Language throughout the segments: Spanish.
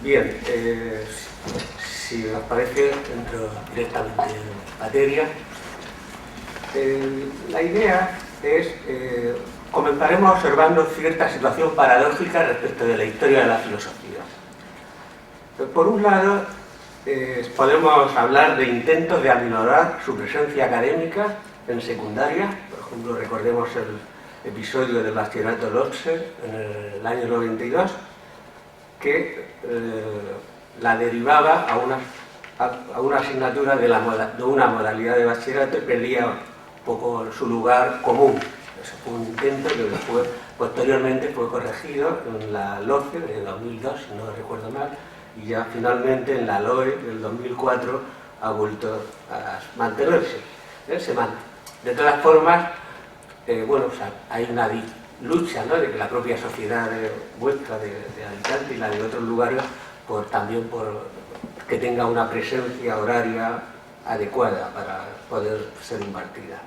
Bien, si os parece, entro directamente en materia. La idea es, comenzaremos observando cierta situación paradójica respecto de la historia de la filosofía. Por un lado, podemos hablar de intentos de aminorar su presencia académica en secundaria. Por ejemplo, recordemos el episodio del bachillerato Lotzer en el año 92, que la derivaba a una asignatura de una modalidad de bachillerato y perdía un poco su lugar común. Eso fue un intento que después, posteriormente fue corregido en la LOCE de 2002, si no recuerdo mal, y ya finalmente en la LOE del 2004 ha vuelto a mantenerse. Se mantiene. De todas formas, bueno, o sea, hay una lucha, ¿no?, de que la propia sociedad vuestra de Alicante y la de otros lugares, también por que tenga una presencia horaria adecuada para poder ser impartida.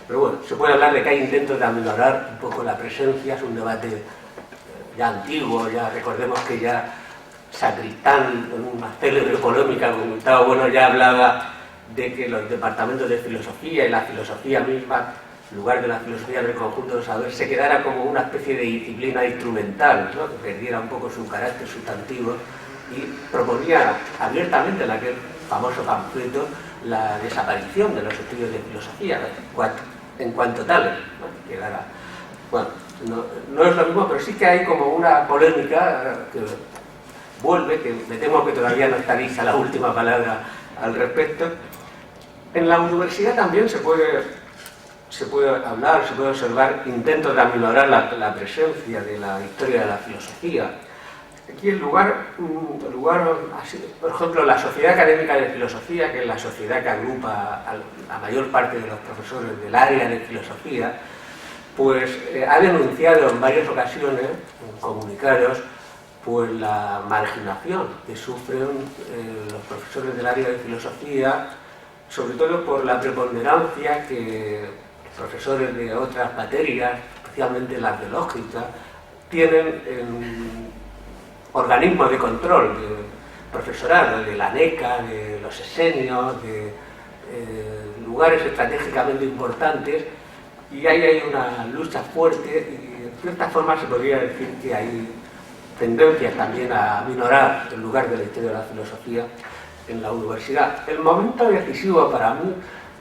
Pero bueno, se puede hablar de que hay intentos de aminorar un poco la presencia. Es un debate ya antiguo. Ya recordemos que ya Sacristán, en una célebre polémica con Gustavo Bueno, ya hablaba de que los departamentos de filosofía y la filosofía misma, en lugar de la filosofía del conjunto del saber, se quedara como una especie de disciplina instrumental, ¿no?, que perdiera un poco su carácter sustantivo, y proponía abiertamente en aquel famoso panfleto la desaparición de los estudios de filosofía en cuanto tales, ¿no? Quedara, bueno, no es lo mismo, pero sí que hay como una polémica que vuelve, que me temo que todavía no está lista la última palabra al respecto. En la universidad también se puede hablar, se puede observar intentos de aminorar la presencia de la historia de la filosofía. Aquí el lugar así, por ejemplo, la Sociedad Académica de Filosofía, que es la sociedad que agrupa a la mayor parte de los profesores del área de filosofía, pues ha denunciado en varias ocasiones, en comunicados, pues la marginación que sufren los profesores del área de filosofía, sobre todo por la preponderancia que profesores de otras materias, especialmente las de lógica, tienen en organismos de control, de profesorado, de la NECA, de los esenios, de lugares estratégicamente importantes, y ahí hay una lucha fuerte, y de cierta forma se podría decir que hay tendencias también a minorar el lugar de la historia de la filosofía en la universidad. El momento decisivo para mí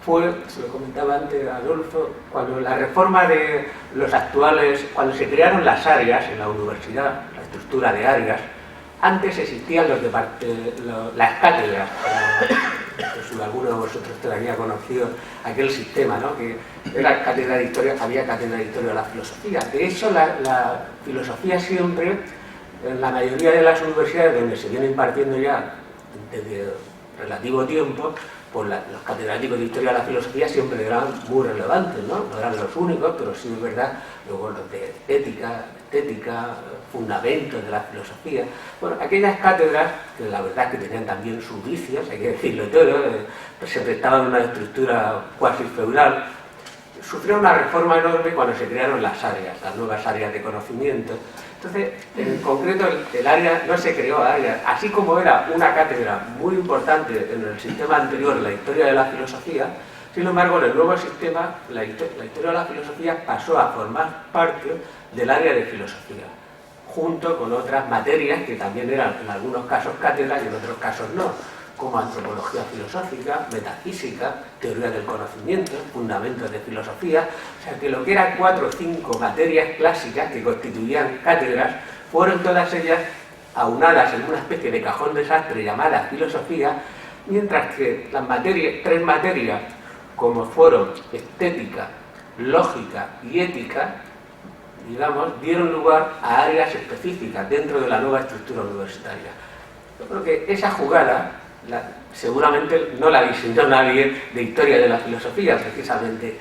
fue, se lo comentaba antes a Adolfo, cuando la reforma de los actuales, cuando se crearon las áreas en la universidad, la estructura de áreas. Antes existían las cátedras, si alguno de vosotros todavía ha conocido aquel sistema, ¿no?, que era cátedra de historia, había cátedra de historia de la filosofía. De hecho, la filosofía siempre, en la mayoría de las universidades donde se viene impartiendo ya desde relativo tiempo, pues los catedráticos de historia de la filosofía siempre eran muy relevantes, ¿no? No eran los únicos, pero sí es verdad, luego los de ética, estética, fundamentos de la filosofía. Bueno, aquellas cátedras, que la verdad que tenían también sus vicios, hay que decirlo todo, pues se prestaban una estructura cuasi feudal, sufrieron una reforma enorme cuando se crearon las áreas, las nuevas áreas de conocimiento. Entonces, en concreto, el área no se creó área, así como era una cátedra muy importante en el sistema anterior, la historia de la filosofía. Sin embargo, en el nuevo sistema, la historia de la filosofía pasó a formar parte del área de filosofía, junto con otras materias que también eran en algunos casos cátedras y en otros casos no, como antropología filosófica, metafísica, teoría del conocimiento, fundamentos de filosofía. O sea, que lo que eran 4 o 5 materias clásicas que constituían cátedras, fueron todas ellas aunadas en una especie de cajón desastre llamada filosofía, mientras que las 3 materias, como fueron estética, lógica y ética, digamos, dieron lugar a áreas específicas dentro de la nueva estructura universitaria. Yo creo que esa jugada seguramente no la diseñó nadie de historia de la filosofía, precisamente.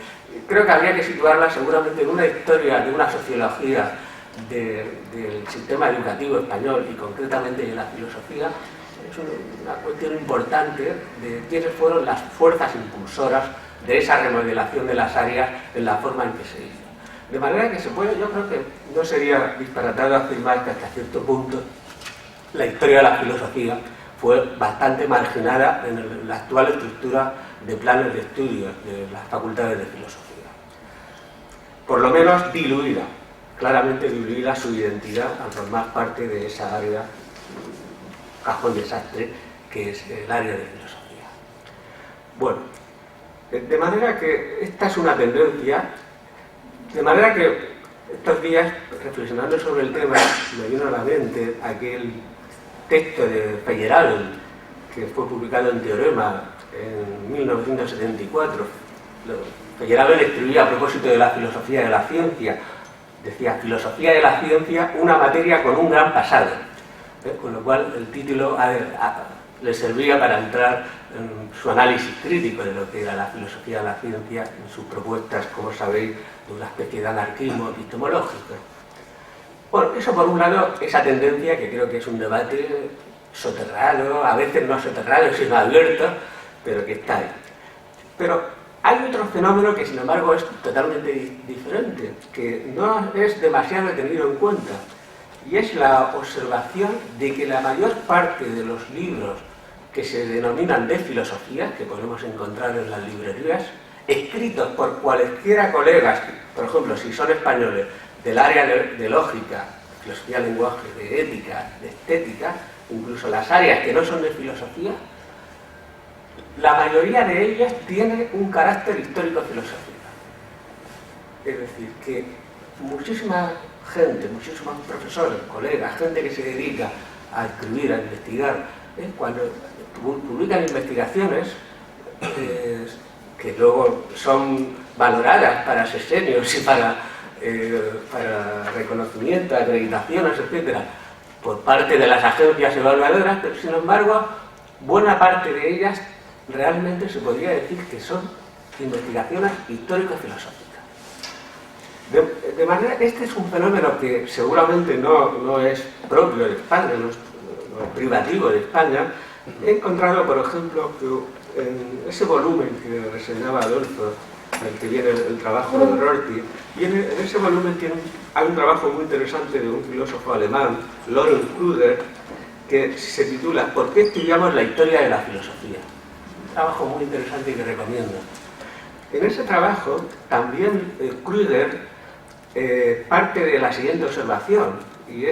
Creo que habría que situarla seguramente en una historia, de una sociología del sistema educativo español y concretamente de la filosofía. Es una cuestión importante de quiénes fueron las fuerzas impulsoras de esa remodelación de las áreas en la forma en que se hizo. De manera que yo creo que no sería disparatado afirmar que hasta cierto punto la historia de la filosofía fue bastante marginada en la actual estructura de planes de estudios de las facultades de filosofía. Por lo menos diluida, claramente diluida su identidad al formar parte de esa área, cajón desastre, que es el área de filosofía. Bueno, de manera que esta es una tendencia, de manera que estos días, reflexionando sobre el tema, me vino a la mente aquel texto de Feyerabend, que fue publicado en Teorema en 1974. Feyerabend escribía a propósito de la filosofía de la ciencia. Decía, filosofía de la ciencia, una materia con un gran pasado. Con lo cual el título le servía para entrar en su análisis crítico de lo que era la filosofía de la ciencia, en sus propuestas, como sabéis, de una especie de anarquismo epistemológico. Bueno, eso por un lado, esa tendencia que creo que es un debate soterrado, a veces no soterrado, sino abierto, pero que está ahí. Pero hay otro fenómeno que sin embargo es totalmente diferente, que no es demasiado tenido en cuenta, y es la observación de que la mayor parte de los libros que se denominan de filosofía, que podemos encontrar en las librerías, escritos por cualesquiera colegas, por ejemplo, si son españoles, del área de lógica, filosofía del lenguaje, de ética, de estética, incluso las áreas que no son de filosofía, la mayoría de ellas tiene un carácter histórico-filosófico. Es decir, que muchísima gente, muchísimos profesores, colegas, gente que se dedica a escribir, a investigar, cuando publican investigaciones que luego son valoradas para sesenios y para reconocimiento, acreditaciones, etcétera, por parte de las agencias evaluadoras, pero sin embargo, buena parte de ellas realmente se podría decir que son investigaciones histórico-filosóficas. De manera, este es un fenómeno que seguramente no es propio de España, no es privativo de España. He encontrado, por ejemplo, que en ese volumen que reseñaba Adolfo, en el que viene el trabajo de Rorty, en ese volumen hay un trabajo muy interesante de un filósofo alemán, Lorenz Krüger, que se titula ¿Por qué estudiamos la historia de la filosofía? Un trabajo muy interesante que recomiendo. En ese trabajo también Krüger parte de la siguiente observación, y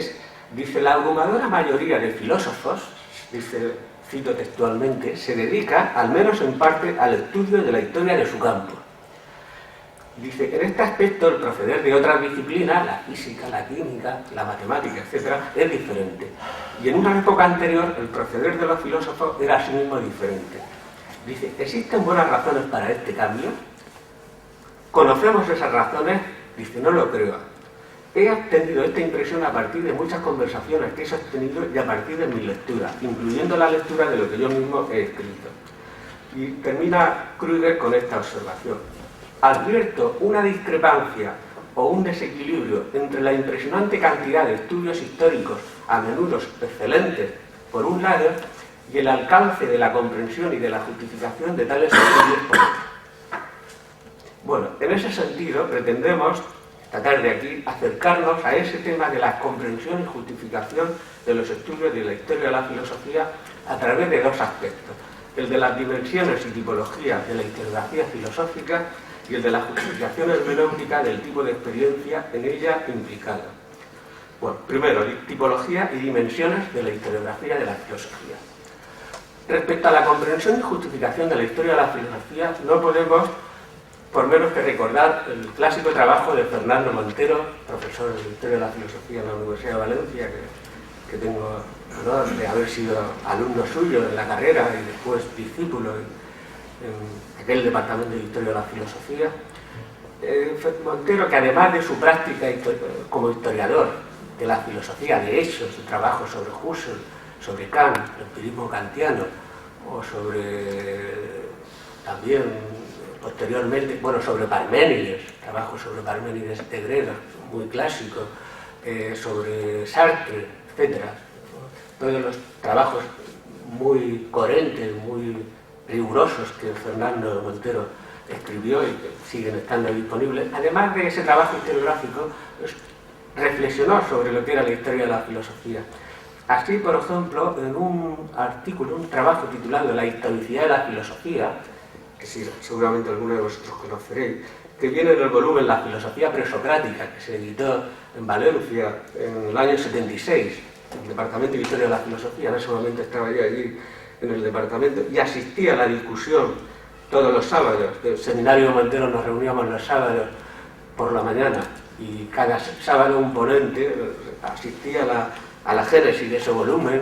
dice, la abrumadora mayoría de filósofos, dice, cito textualmente, se dedica, al menos en parte, al estudio de la historia de su campo. Dice, en este aspecto el proceder de otras disciplinas, la física, la química, la matemática, etc., es diferente. Y en una época anterior, el proceder de los filósofos era asimismo diferente. Dice, ¿existen buenas razones para este cambio? ¿Conocemos esas razones? Dice, no lo creo. He obtenido esta impresión a partir de muchas conversaciones que he sostenido y a partir de mi lectura, incluyendo la lectura de lo que yo mismo he escrito. Y termina Krüger con esta observación. Advierto una discrepancia o un desequilibrio entre la impresionante cantidad de estudios históricos, a menudo excelentes, por un lado, y el alcance de la comprensión y de la justificación de tales estudios por otro. Bueno, en ese sentido pretendemos, esta tarde aquí, acercarnos a ese tema de la comprensión y justificación de los estudios de la historia de la filosofía a través de dos aspectos, el de las dimensiones y tipologías de la historiografía filosófica y el de la justificación hermenéutica del tipo de experiencia en ella implicada. Bueno, primero, tipología y dimensiones de la historiografía de la filosofía. Respecto a la comprensión y justificación de la historia de la filosofía, no podemos por menos que recordar el clásico trabajo de Fernando Montero, profesor de Historia de la Filosofía en la Universidad de Valencia, que tengo el honor de haber sido alumno suyo en la carrera y después discípulo en aquel departamento de Historia de la Filosofía. Montero, que además de su práctica como historiador de la filosofía, de hecho, su trabajo sobre Husserl, sobre Kant, el empirismo kantiano, o sobre también posteriormente, bueno, sobre Parménides, trabajo sobre Parménides de Greda, muy clásico, sobre Sartre, etc. Todos los trabajos muy coherentes, muy rigurosos que Fernando Montero escribió y que siguen estando disponibles. Además de ese trabajo historiográfico, reflexionó sobre lo que era la historia de la filosofía. Así, por ejemplo, en un artículo, un trabajo titulado La historicidad de la filosofía, que sí, seguramente alguno de vosotros conoceréis, que viene en el volumen La filosofía presocrática, que se editó en Valencia en el año 76, en el Departamento de Historia de la Filosofía. En ese momento estaba yo allí en el departamento y asistía a la discusión todos los sábados. El seminario Montero nos reuníamos los sábados por la mañana y cada sábado un ponente asistía a la génesis de ese volumen,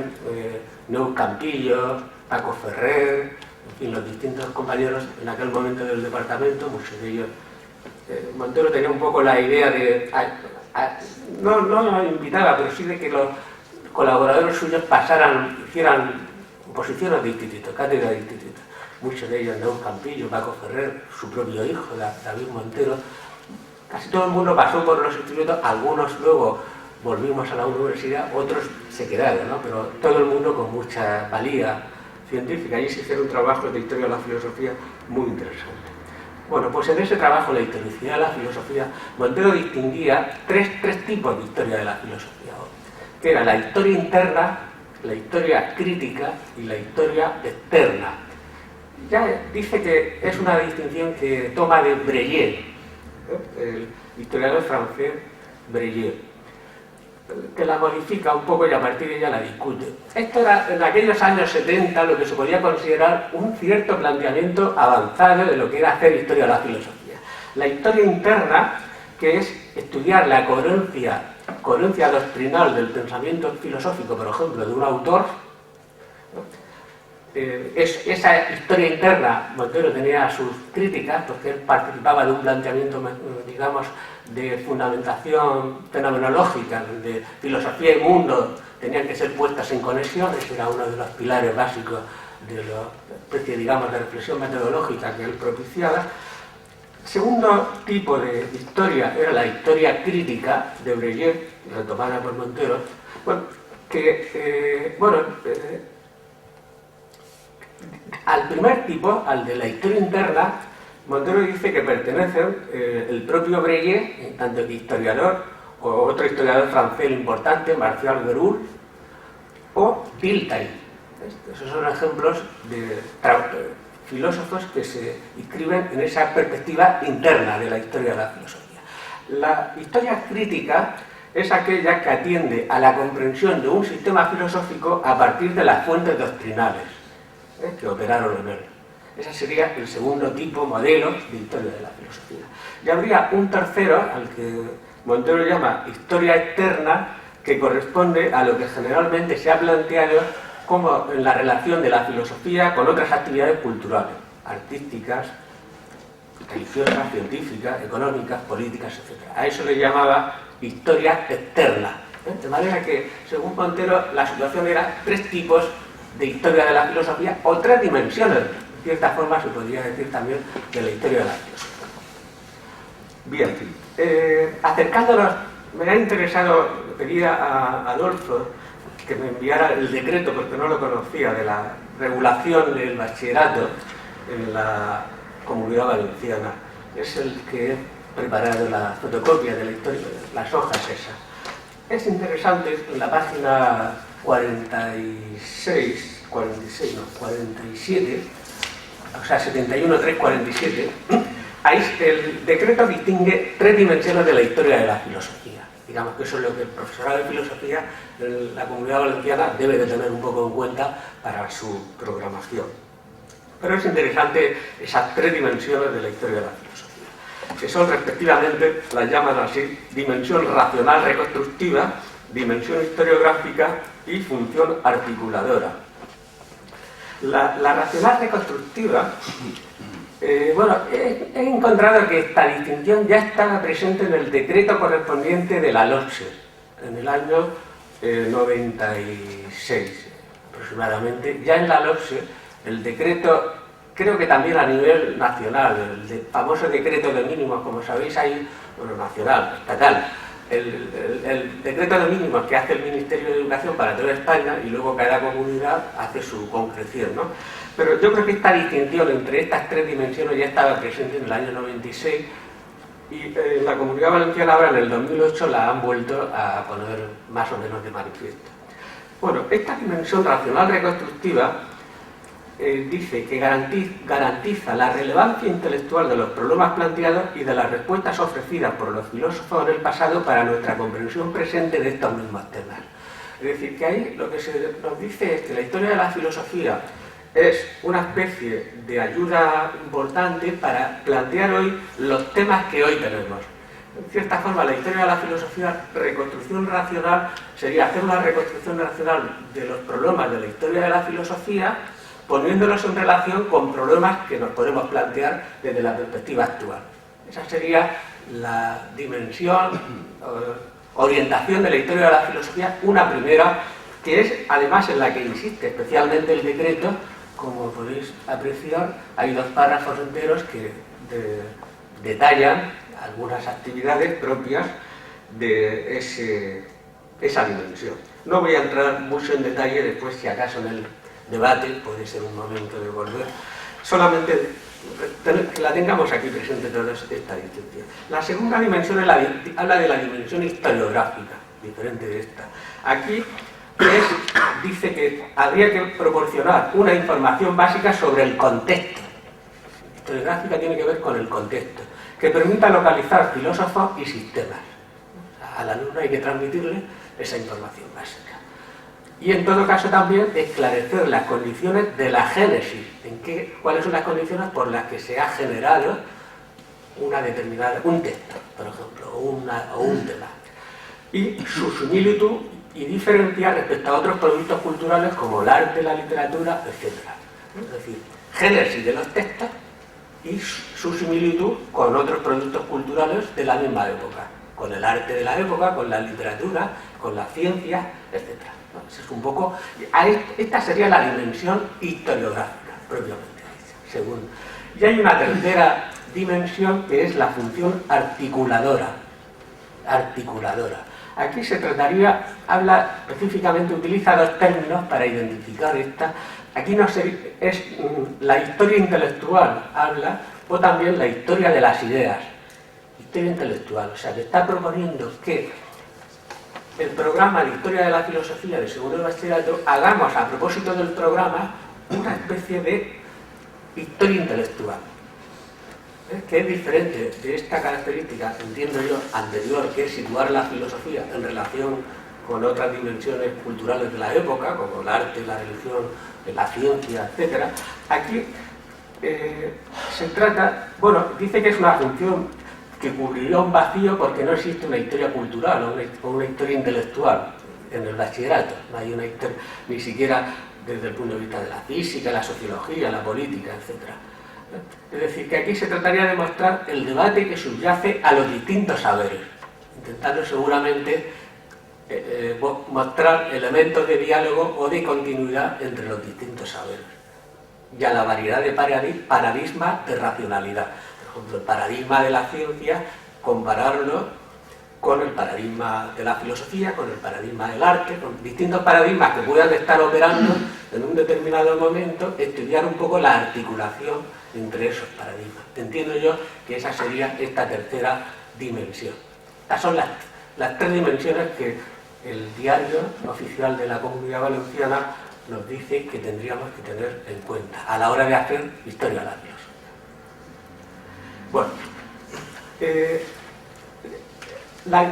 Neus Campillo, Paco Ferrer, en fin, los distintos compañeros en aquel momento del departamento, muchos de ellos. Montero tenía un poco la idea de, no lo invitaba, pero sí de que los colaboradores suyos hicieran oposiciones de institutos, cátedras de institutos. Muchos de ellos, Neus Campillo, Paco Ferrer, su propio hijo, David Montero. Casi todo el mundo pasó por los institutos, algunos luego volvimos a la universidad, otros se quedaron, ¿no? Pero todo el mundo con mucha valía científica. Allí se hicieron trabajos de historia de la filosofía muy interesantes. Bueno, pues en ese trabajo, la historicidad de la filosofía, Montero distinguía tres tipos de historia de la filosofía, que era la historia interna, la historia crítica y la historia externa. Ya dice que es una distinción que toma de Breillet, el historiador francés Breillet, que la modifica un poco y a partir de ella la discute. Esto era en aquellos años 70 lo que se podía considerar un cierto planteamiento avanzado de lo que era hacer historia de la filosofía. La historia interna, que es estudiar la coherencia doctrinal del pensamiento filosófico, por ejemplo, de un autor. Esa historia interna, Montero tenía sus críticas, porque él participaba de un planteamiento, digamos, de fundamentación fenomenológica, donde filosofía y mundo tenían que ser puestas en conexión. Ese era uno de los pilares básicos de la especie, digamos, de reflexión metodológica que él propiciaba. El segundo tipo de historia era la historia crítica de Breillet, retomada por Montero, al primer tipo, al de la historia interna, Montero dice que pertenecen el propio Breillet, tanto que historiador, o otro historiador francés importante, Martial Gerould, o Dilthey. Esos son ejemplos de filósofos que se inscriben en esa perspectiva interna de la historia de la filosofía. La historia crítica es aquella que atiende a la comprensión de un sistema filosófico a partir de las fuentes doctrinales que operaron en él. Ese sería el segundo tipo, modelo de historia de la filosofía. Y habría un tercero, al que Montero llama historia externa, que corresponde a lo que generalmente se ha planteado como en la relación de la filosofía con otras actividades culturales, artísticas, religiosas, científicas, económicas, políticas, etc. A eso le llamaba historia externa. De manera que, según Montero, la situación era tres tipos de historia de la filosofía, o tres dimensiones, de cierta forma se podría decir también, de la historia de la filosofía. Bien, acercándonos, me ha interesado, pedía a Adolfo que me enviara el decreto, porque no lo conocía, de la regulación del bachillerato en la Comunidad Valenciana. Es el que he preparado la fotocopia de la historia, las hojas esas. Es interesante, en la página 47, o sea, 71.347, ahí el decreto distingue tres dimensiones de la historia de la filosofía. Digamos que eso es lo que el profesorado de filosofía en la Comunidad Valenciana debe de tener un poco en cuenta para su programación. Pero es interesante esas tres dimensiones de la historia de la filosofía, que son respectivamente, las llaman así, dimensión racional reconstructiva, dimensión historiográfica y función articuladora. La racional reconstructiva, he encontrado que esta distinción ya estaba presente en el decreto correspondiente de la LOPSE, en el año 96 aproximadamente. Ya en la LOPSE, el decreto, creo que también a nivel nacional, el famoso decreto de mínimos, como sabéis, hay, nacional, estatal, el decreto de mínimos que hace el Ministerio de Educación para toda España, y luego cada comunidad hace su concreción, ¿no? Pero yo creo que esta distinción entre estas tres dimensiones ya estaba presente en el año 96 y la Comunidad Valenciana ahora en el 2008 la han vuelto a poner más o menos de manifiesto. Bueno, esta dimensión racional reconstructiva dice que garantiza la relevancia intelectual de los problemas planteados y de las respuestas ofrecidas por los filósofos en el pasado para nuestra comprensión presente de estos mismos temas. Es decir, que ahí lo que se nos dice es que la historia de la filosofía es una especie de ayuda importante para plantear hoy los temas que hoy tenemos. En cierta forma, la historia de la filosofía, reconstrucción racional, sería hacer una reconstrucción racional de los problemas de la historia de la filosofía, poniéndolos en relación con problemas que nos podemos plantear desde la perspectiva actual. Esa sería la dimensión, orientación de la historia de la filosofía, una primera, que es además en la que insiste especialmente el decreto. Como podéis apreciar, hay 2 párrafos enteros que detallan algunas actividades propias de esa dimensión. No voy a entrar mucho en detalle, después si acaso en el debate puede ser un momento de volver. Solamente que la tengamos aquí presente toda esta distinción. La segunda dimensión habla de la dimensión historiográfica, diferente de esta. Aquí dice que habría que proporcionar una información básica sobre el contexto. Historiográfica tiene que ver con el contexto, que permita localizar filósofos y sistemas. Al alumno hay que transmitirle esa información básica. Y en todo caso también esclarecer las condiciones de la génesis, cuáles son las condiciones por las que se ha generado un texto, por ejemplo, o un tema. Y su similitud y diferenciar respecto a otros productos culturales como el arte, la literatura, etc. Es decir, génesis de los textos y su similitud con otros productos culturales de la misma época, con el arte de la época, con la literatura, con la ciencia, etc. Es un poco, esta sería la dimensión historiográfica, propiamente dicha, Y hay una tercera dimensión que es la función articuladora. Aquí se trataría, habla específicamente, utiliza 2 términos para identificar esta. Aquí no es la historia intelectual, habla, o también la historia de las ideas. Historia intelectual, o sea, que está proponiendo que el programa de Historia de la Filosofía de segundo de bachillerato, hagamos a propósito del programa una especie de historia intelectual, que es diferente de esta característica, entiendo yo, anterior, que es situar la filosofía en relación con otras dimensiones culturales de la época, como el arte, la religión, la ciencia, etc. Aquí se trata, dice que es una función que cubriría un vacío porque no existe una historia cultural o una historia intelectual en el bachillerato. No hay una historia, ni siquiera desde el punto de vista de la física, la sociología, la política, etc. Es decir, que aquí se trataría de mostrar el debate que subyace a los distintos saberes, intentando seguramente mostrar elementos de diálogo o de continuidad entre los distintos saberes y a la variedad de paradigmas de racionalidad. Por ejemplo, el paradigma de la ciencia, compararlo con el paradigma de la filosofía, con el paradigma del arte, con distintos paradigmas que puedan estar operando en un determinado momento, estudiar un poco la articulación entre esos paradigmas. Entiendo yo que esa sería esta tercera dimensión. Estas son las 3 dimensiones que el diario oficial de la Comunidad Valenciana nos dice que tendríamos que tener en cuenta a la hora de hacer historia de la filosofía. Bueno,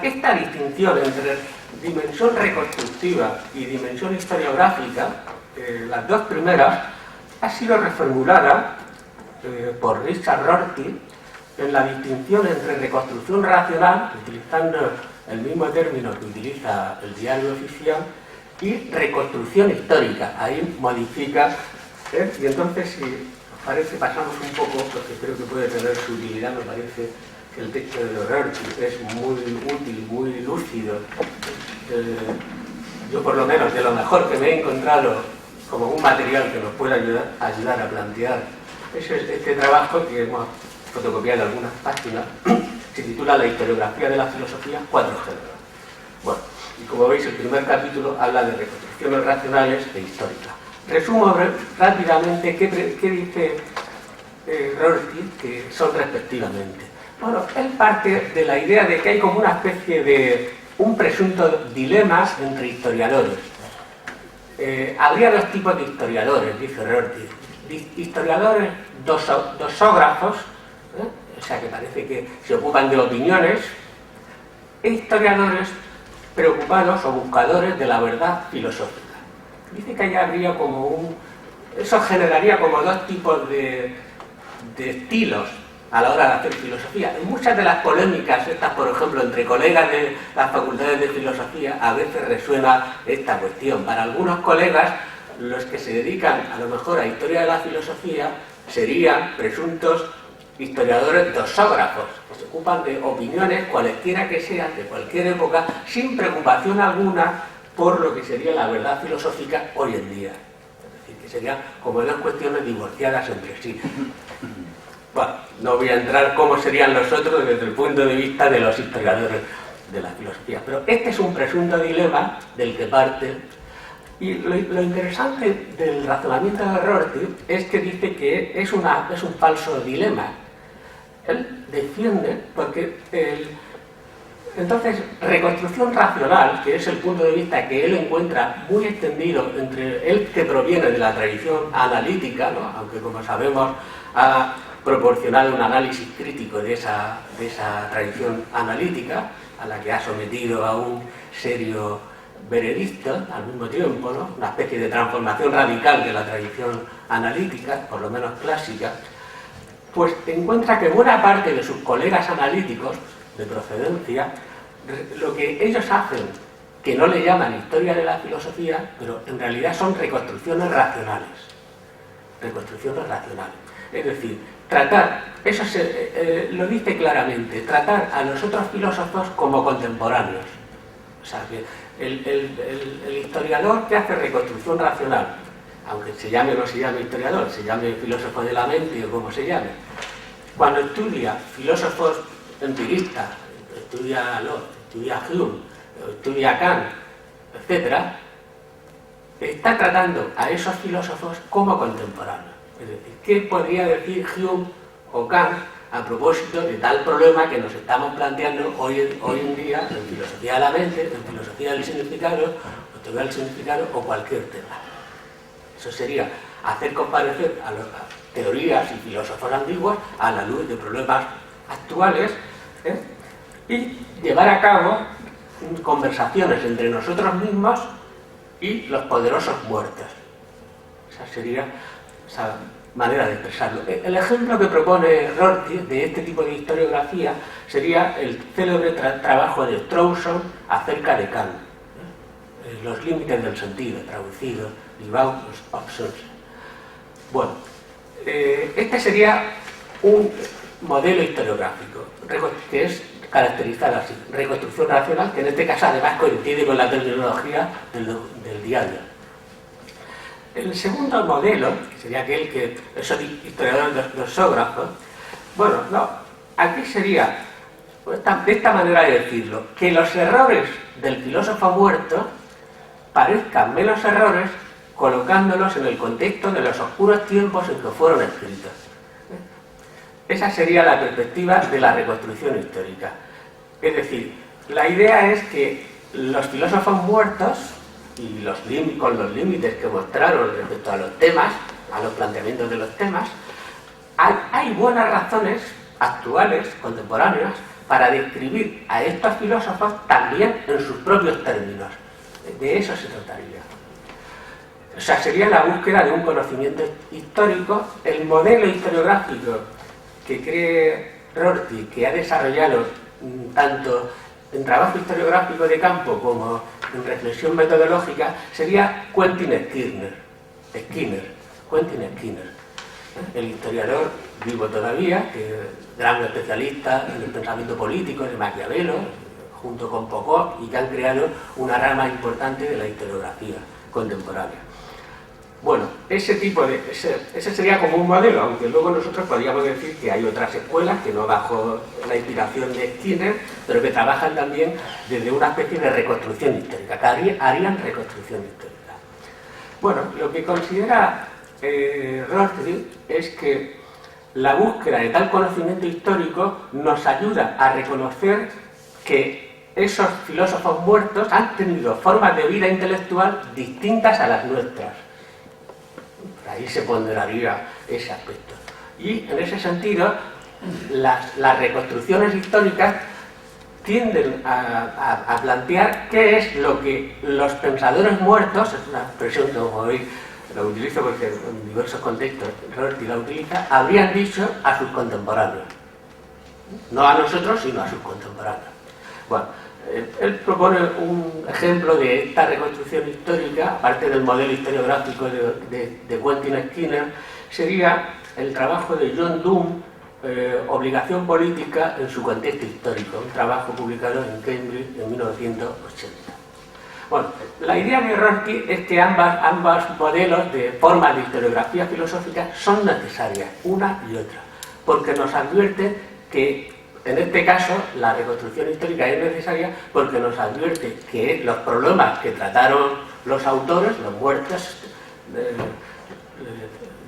esta distinción entre dimensión reconstructiva y dimensión historiográfica, las 2 primeras, ha sido reformulada por Richard Rorty en la distinción entre reconstrucción racional, utilizando el mismo término que utiliza el diario oficial, y reconstrucción histórica. Ahí modifica, y entonces, si os parece, pasamos un poco, porque creo que puede tener su utilidad. Me parece que el texto de Rorty es muy útil, muy lúcido. Yo, por lo menos, de lo mejor que me he encontrado como un material que nos pueda ayudar a plantear este trabajo, que hemos fotocopiado algunas páginas, se titula La historiografía de la filosofía, 4 géneros. Bueno, y como veis, el primer capítulo habla de reconstrucciones racionales e históricas. Resumo rápidamente qué dice Rorty, que son respectivamente. Bueno, él parte de la idea de que hay como una especie de un presunto dilema entre historiadores. habría dos tipos de historiadores, dice Rorty. Historiadores dosógrafos, o sea que parece que se ocupan de opiniones, e historiadores preocupados o buscadores de la verdad filosófica. Dice que allá habría como eso generaría como dos tipos de estilos a la hora de hacer filosofía. En muchas de las polémicas estas, por ejemplo, entre colegas de las facultades de filosofía, a veces resuena esta cuestión. Para algunos colegas, los que se dedican a lo mejor a historia de la filosofía serían presuntos historiadores dosógrafos, que se ocupan de opiniones cualesquiera que sean, de cualquier época, sin preocupación alguna por lo que sería la verdad filosófica hoy en día. Es decir, que serían como dos cuestiones divorciadas entre sí. Bueno, no voy a entrar cómo serían los otros desde el punto de vista de los historiadores de la filosofía, pero este es un presunto dilema del que parte. Y lo interesante del razonamiento de Rorty es que dice que es un falso dilema. Él defiende, porque entonces, reconstrucción racional, que es el punto de vista que él encuentra muy extendido entre él, que proviene de la tradición analítica, ¿no? Aunque como sabemos ha proporcionado un análisis crítico de esa tradición analítica, a la que ha sometido a un serio veredicto al mismo tiempo, ¿no? Una especie de transformación radical de la tradición analítica, por lo menos clásica, pues encuentra que buena parte de sus colegas analíticos de procedencia, lo que ellos hacen, que no le llaman historia de la filosofía, pero en realidad son reconstrucciones racionales. Reconstrucciones racionales. Es decir, tratar, eso lo dice claramente, tratar a los otros filósofos como contemporáneos. O sea, que el historiador que hace reconstrucción racional, aunque se llame o no se llame historiador, se llame filósofo de la mente o como se llame, cuando estudia filósofos empiristas, estudia Locke, estudia Hume, estudia Kant, etc., está tratando a esos filósofos como contemporáneos. Es decir, ¿qué podría decir Hume o Kant a propósito de tal problema que nos estamos planteando hoy en día en filosofía de la mente, en filosofía del significado, o teoría del significado o cualquier tema? Eso sería hacer comparecer a las teorías y filósofos antiguos a la luz de problemas actuales, y llevar a cabo conversaciones entre nosotros mismos y los poderosos muertos. Esa sería esa manera de expresarlo. El ejemplo que propone Rorty de este tipo de historiografía sería el célebre trabajo de Strawson acerca de Kant, los límites del sentido, traducido, About Options. Bueno, este sería un modelo historiográfico que es caracterizado así, reconstrucción racional, que en este caso además coincide con la terminología del diario. El segundo modelo, que sería aquel que esos historiadores dosógrafos, bueno, no, aquí sería, de esta manera de decirlo, que los errores del filósofo muerto parezcan menos errores colocándolos en el contexto de los oscuros tiempos en que fueron escritos. Esa sería la perspectiva de la reconstrucción histórica. Es decir, la idea es que los filósofos muertos, y con los límites que mostraron respecto a los temas, a los planteamientos de los temas, hay buenas razones actuales, contemporáneas, para describir a estos filósofos también en sus propios términos. De eso se trataría. O sea, sería la búsqueda de un conocimiento histórico. El modelo historiográfico que cree Rorty, que ha desarrollado tanto en trabajo historiográfico de campo como en reflexión metodológica, sería Quentin Skinner, el historiador vivo todavía, que gran especialista en el pensamiento político de Maquiavelo, junto con Foucault, y que han creado una rama importante de la historiografía contemporánea. Bueno, ese sería como un modelo, aunque luego nosotros podríamos decir que hay otras escuelas que no bajo la inspiración de Skinner, pero que trabajan también desde una especie de reconstrucción histórica, que harían reconstrucción histórica. Bueno, lo que considera Rorty es que la búsqueda de tal conocimiento histórico nos ayuda a reconocer que esos filósofos muertos han tenido formas de vida intelectual distintas a las nuestras. Por ahí se ponderaría ese aspecto. Y en ese sentido, las reconstrucciones históricas tienden a plantear qué es lo que los pensadores muertos, es una expresión que hoy lo utilizo porque en diversos contextos Rorty la utiliza, habrían dicho a sus contemporáneos. No a nosotros, sino a sus contemporáneos. Bueno, él propone un ejemplo de esta reconstrucción histórica, aparte del modelo historiográfico de Quentin Skinner, sería el trabajo de John Donne, Obligación política en su contexto histórico, un trabajo publicado en Cambridge en 1980. Bueno, la idea de Rorty es que ambos modelos de formas de historiografía filosófica son necesarias, una y otra, porque nos advierte que, en este caso, la reconstrucción histórica es necesaria porque nos advierte que los problemas que trataron los autores, los muertos,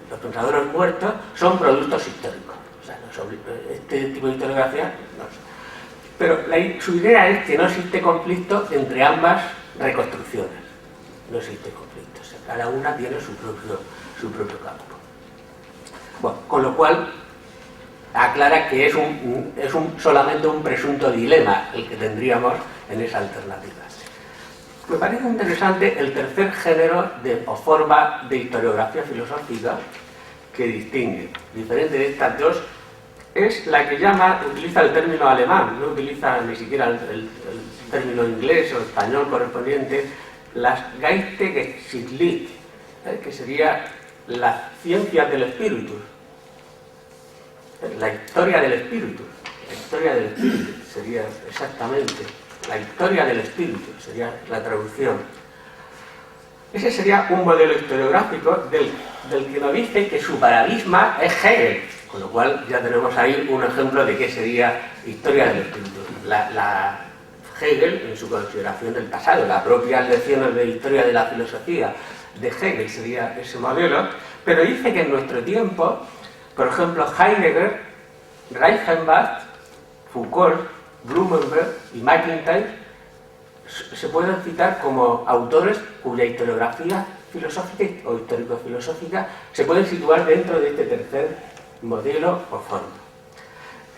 los pensadores muertos, son productos históricos. O sea, este tipo de historiografía no sé. Pero su idea es que no existe conflicto entre ambas reconstrucciones. No existe conflicto. O sea, cada una tiene su propio campo. Bueno, con lo cual aclara que es solamente un presunto dilema el que tendríamos en esa alternativa. Me parece interesante el tercer género o forma de historiografía filosófica que distingue, diferente de estas dos, es la que utiliza el término alemán, no utiliza ni siquiera el término inglés o español correspondiente, las Geistesgeschichtlich, que sería las ciencias del espíritu, la historia del espíritu. La historia del espíritu sería exactamente, la historia del espíritu sería la traducción. Ese sería un modelo historiográfico del que nos dice que su paradigma es Hegel, con lo cual ya tenemos ahí un ejemplo de qué sería historia del espíritu. Hegel, en su consideración del pasado, las propias lecciones de historia de la filosofía de Hegel sería ese modelo, pero dice que en nuestro tiempo, por ejemplo, Heidegger, Reichenbach, Foucault, Blumenberg y McIntyre se pueden citar como autores cuya historiografía filosófica o histórico-filosófica se pueden situar dentro de este tercer modelo o forma.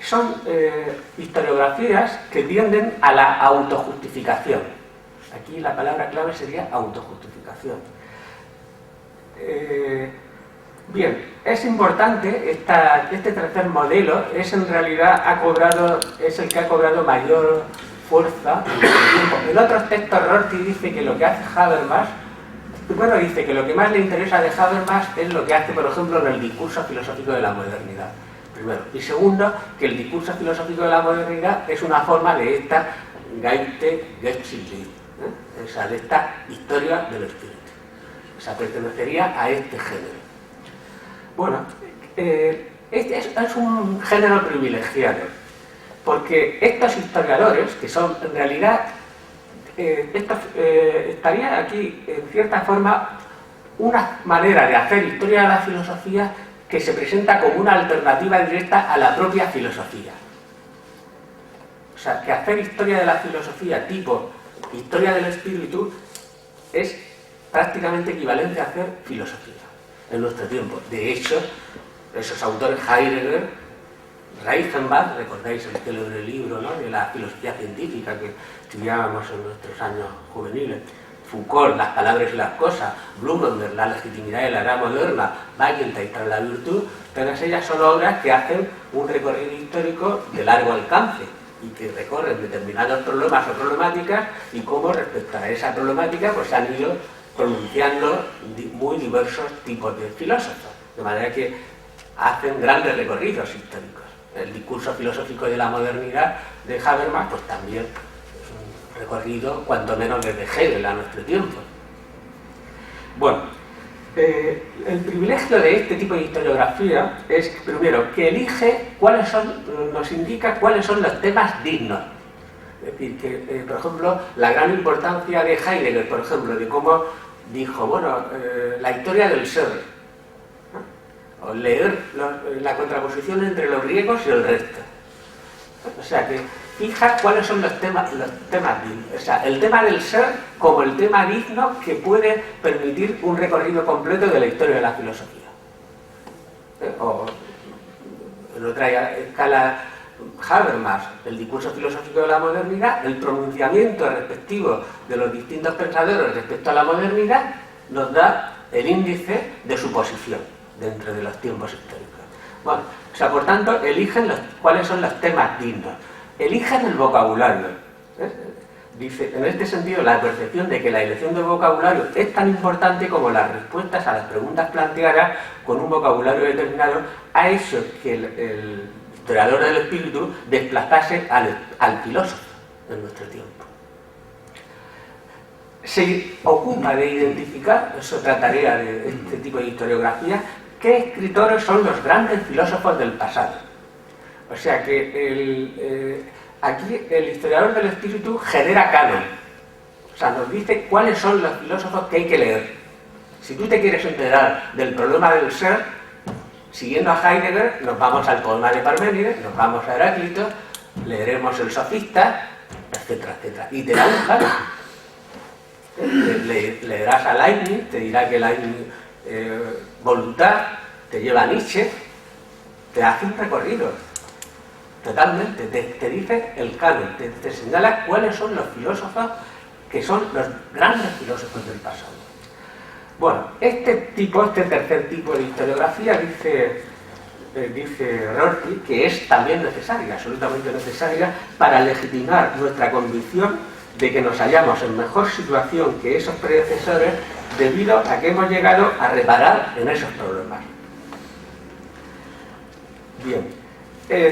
Son historiografías que tienden a la autojustificación. Aquí la palabra clave sería autojustificación. Bien, es importante, este tercer modelo es en realidad es el que ha cobrado mayor fuerza en el tiempo. En otros textos Rorty dice que lo que hace Habermas, dice que lo que más le interesa de Habermas es lo que hace, por ejemplo, en el discurso filosófico de la modernidad. Primero. Y segundo, que el discurso filosófico de la modernidad es una forma de esta Geistesgeschichtlich, o sea, de esta historia del espíritu. O sea, pertenecería a este género. Bueno, este es un género privilegiado, porque estos historiadores, que son en realidad, estaría aquí en cierta forma una manera de hacer historia de la filosofía que se presenta como una alternativa directa a la propia filosofía. O sea, que hacer historia de la filosofía tipo historia del espíritu es prácticamente equivalente a hacer filosofía en nuestro tiempo. De hecho, esos autores Heidegger, Reichenbach, recordáis el célebre libro, ¿no?, de la filosofía científica que estudiábamos en nuestros años juveniles, Foucault, las palabras y las cosas, Blumenberg, la legitimidad de la era moderna, McIntyre, tras la virtud, todas ellas son obras que hacen un recorrido histórico de largo alcance y que recorren determinados problemas o problemáticas y cómo respecto a esa problemática pues se han ido pronunciando muy diversos tipos de filósofos, de manera que hacen grandes recorridos históricos. El discurso filosófico de la modernidad de Habermas pues también es un recorrido cuanto menos desde Hegel a nuestro tiempo. Bueno, el privilegio de este tipo de historiografía es, primero, que elige nos indica cuáles son los temas dignos. Es decir, que, por ejemplo, la gran importancia de Heidegger, por ejemplo, de cómo dijo, la historia del ser, ¿no?, o leer la contraposición entre los griegos y el resto. O sea, fija cuáles son los temas dignos. O sea, el tema del ser como el tema digno que puede permitir un recorrido completo de la historia de la filosofía. O en otra escala, Habermas, el discurso filosófico de la modernidad, el pronunciamiento respectivo de los distintos pensadores respecto a la modernidad, nos da el índice de su posición dentro de los tiempos históricos. Bueno, o sea, por tanto, eligen cuáles son los temas dignos. Eligen el vocabulario. Dice, en este sentido, la percepción de que la elección del vocabulario es tan importante como las respuestas a las preguntas planteadas con un vocabulario determinado ha hecho que el historiador del espíritu desplazase al filósofo en nuestro tiempo. Se ocupa de identificar, es otra tarea de este tipo de historiografía, qué escritores son los grandes filósofos del pasado. O sea que aquí el historiador del espíritu genera canon. O sea, nos dice cuáles son los filósofos que hay que leer. Si tú te quieres enterar del problema del ser, siguiendo a Heidegger, nos vamos al poema de Parménides, nos vamos a Heráclito, leeremos el Sofista, etcétera, etcétera. Y te da un canon. Leerás a Leibniz, te dirá que Leibniz voluntad, te lleva a Nietzsche, te hace un recorrido. Totalmente, te dice el canon, te señala cuáles son los filósofos que son los grandes filósofos del pasado. Bueno, este tercer tipo de historiografía, dice Rorty, que es también necesaria, absolutamente necesaria, para legitimar nuestra convicción de que nos hallamos en mejor situación que esos predecesores debido a que hemos llegado a reparar en esos problemas. Bien.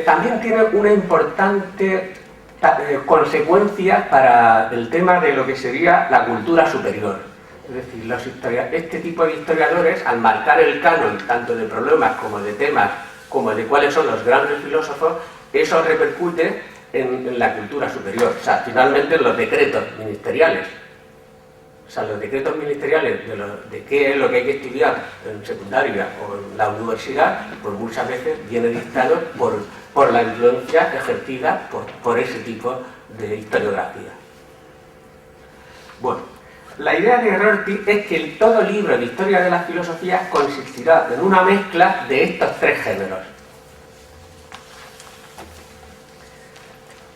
También tiene una importante consecuencia para el tema de lo que sería la cultura superior. Es decir, este tipo de historiadores, al marcar el canon tanto de problemas como de temas, como de cuáles son los grandes filósofos, eso repercute en la cultura superior, o sea, finalmente en los decretos ministeriales. O sea, los decretos ministeriales de qué es lo que hay que estudiar en secundaria o en la universidad, pues muchas veces viene dictado por la influencia ejercida por ese tipo de historiografía. Bueno, la idea de Rorty es que todo libro de historia de la filosofía consistirá en una mezcla de estos tres géneros.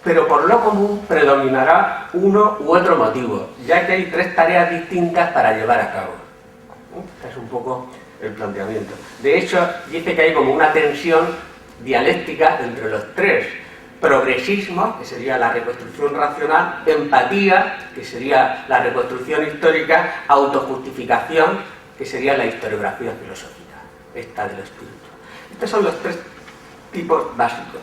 Pero por lo común predominará uno u otro motivo, ya que hay tres tareas distintas para llevar a cabo. Este es un poco el planteamiento. De hecho, dice que hay como una tensión dialéctica entre los tres. Progresismo, que sería la reconstrucción racional; empatía, que sería la reconstrucción histórica; autojustificación, que sería la historiografía filosófica, esta del espíritu. Estos son los tres tipos básicos.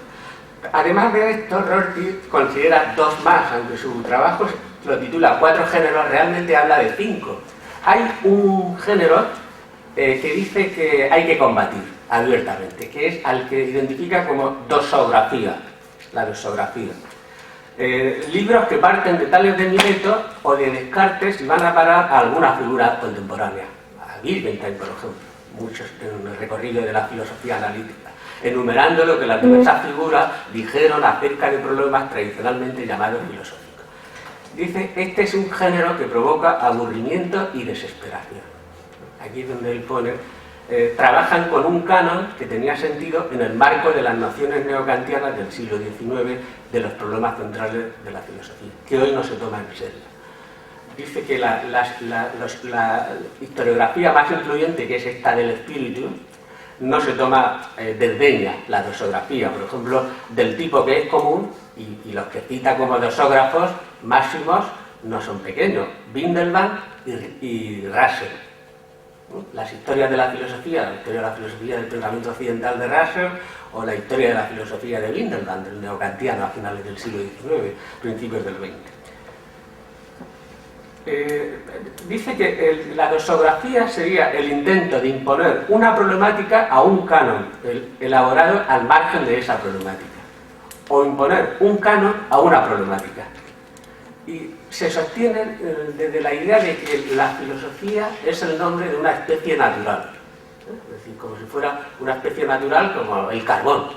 Además de esto, Rorty considera dos más, aunque su trabajo lo titula 4 géneros, realmente habla de 5. Hay un género que dice que hay que combatir abiertamente, que es al que identifica como dosografía, la dosografía. Libros que parten de Tales de Mileto o de Descartes y van a parar a alguna figura contemporánea, a Wittgenstein, por ejemplo, muchos en el recorrido de la filosofía analítica, enumerando lo que las diversas figuras dijeron acerca de problemas tradicionalmente llamados filosóficos. Dice, este es un género que provoca aburrimiento y desesperación. Aquí es donde él pone, trabajan con un canon que tenía sentido en el marco de las nociones neokantianas del siglo XIX de los problemas centrales de la filosofía, que hoy no se toma en serio. Dice que la historiografía más influyente, que es esta del espíritu, no se toma desdeña la dosografía, por ejemplo, del tipo que es común, y los que cita como dosógrafos máximos no son pequeños: Windelband y Russell. Las historias de la filosofía, la historia de la filosofía del pensamiento occidental de Russell, o la historia de la filosofía de Windelband, del neokantiano a finales del siglo XIX, principios del XX. Dice que la dosografía sería el intento de imponer una problemática a un canon elaborado al margen de esa problemática, o imponer un canon a una problemática. Y se sostiene desde la idea de que la filosofía es el nombre de una especie natural, es decir, como si fuera una especie natural como el carbón,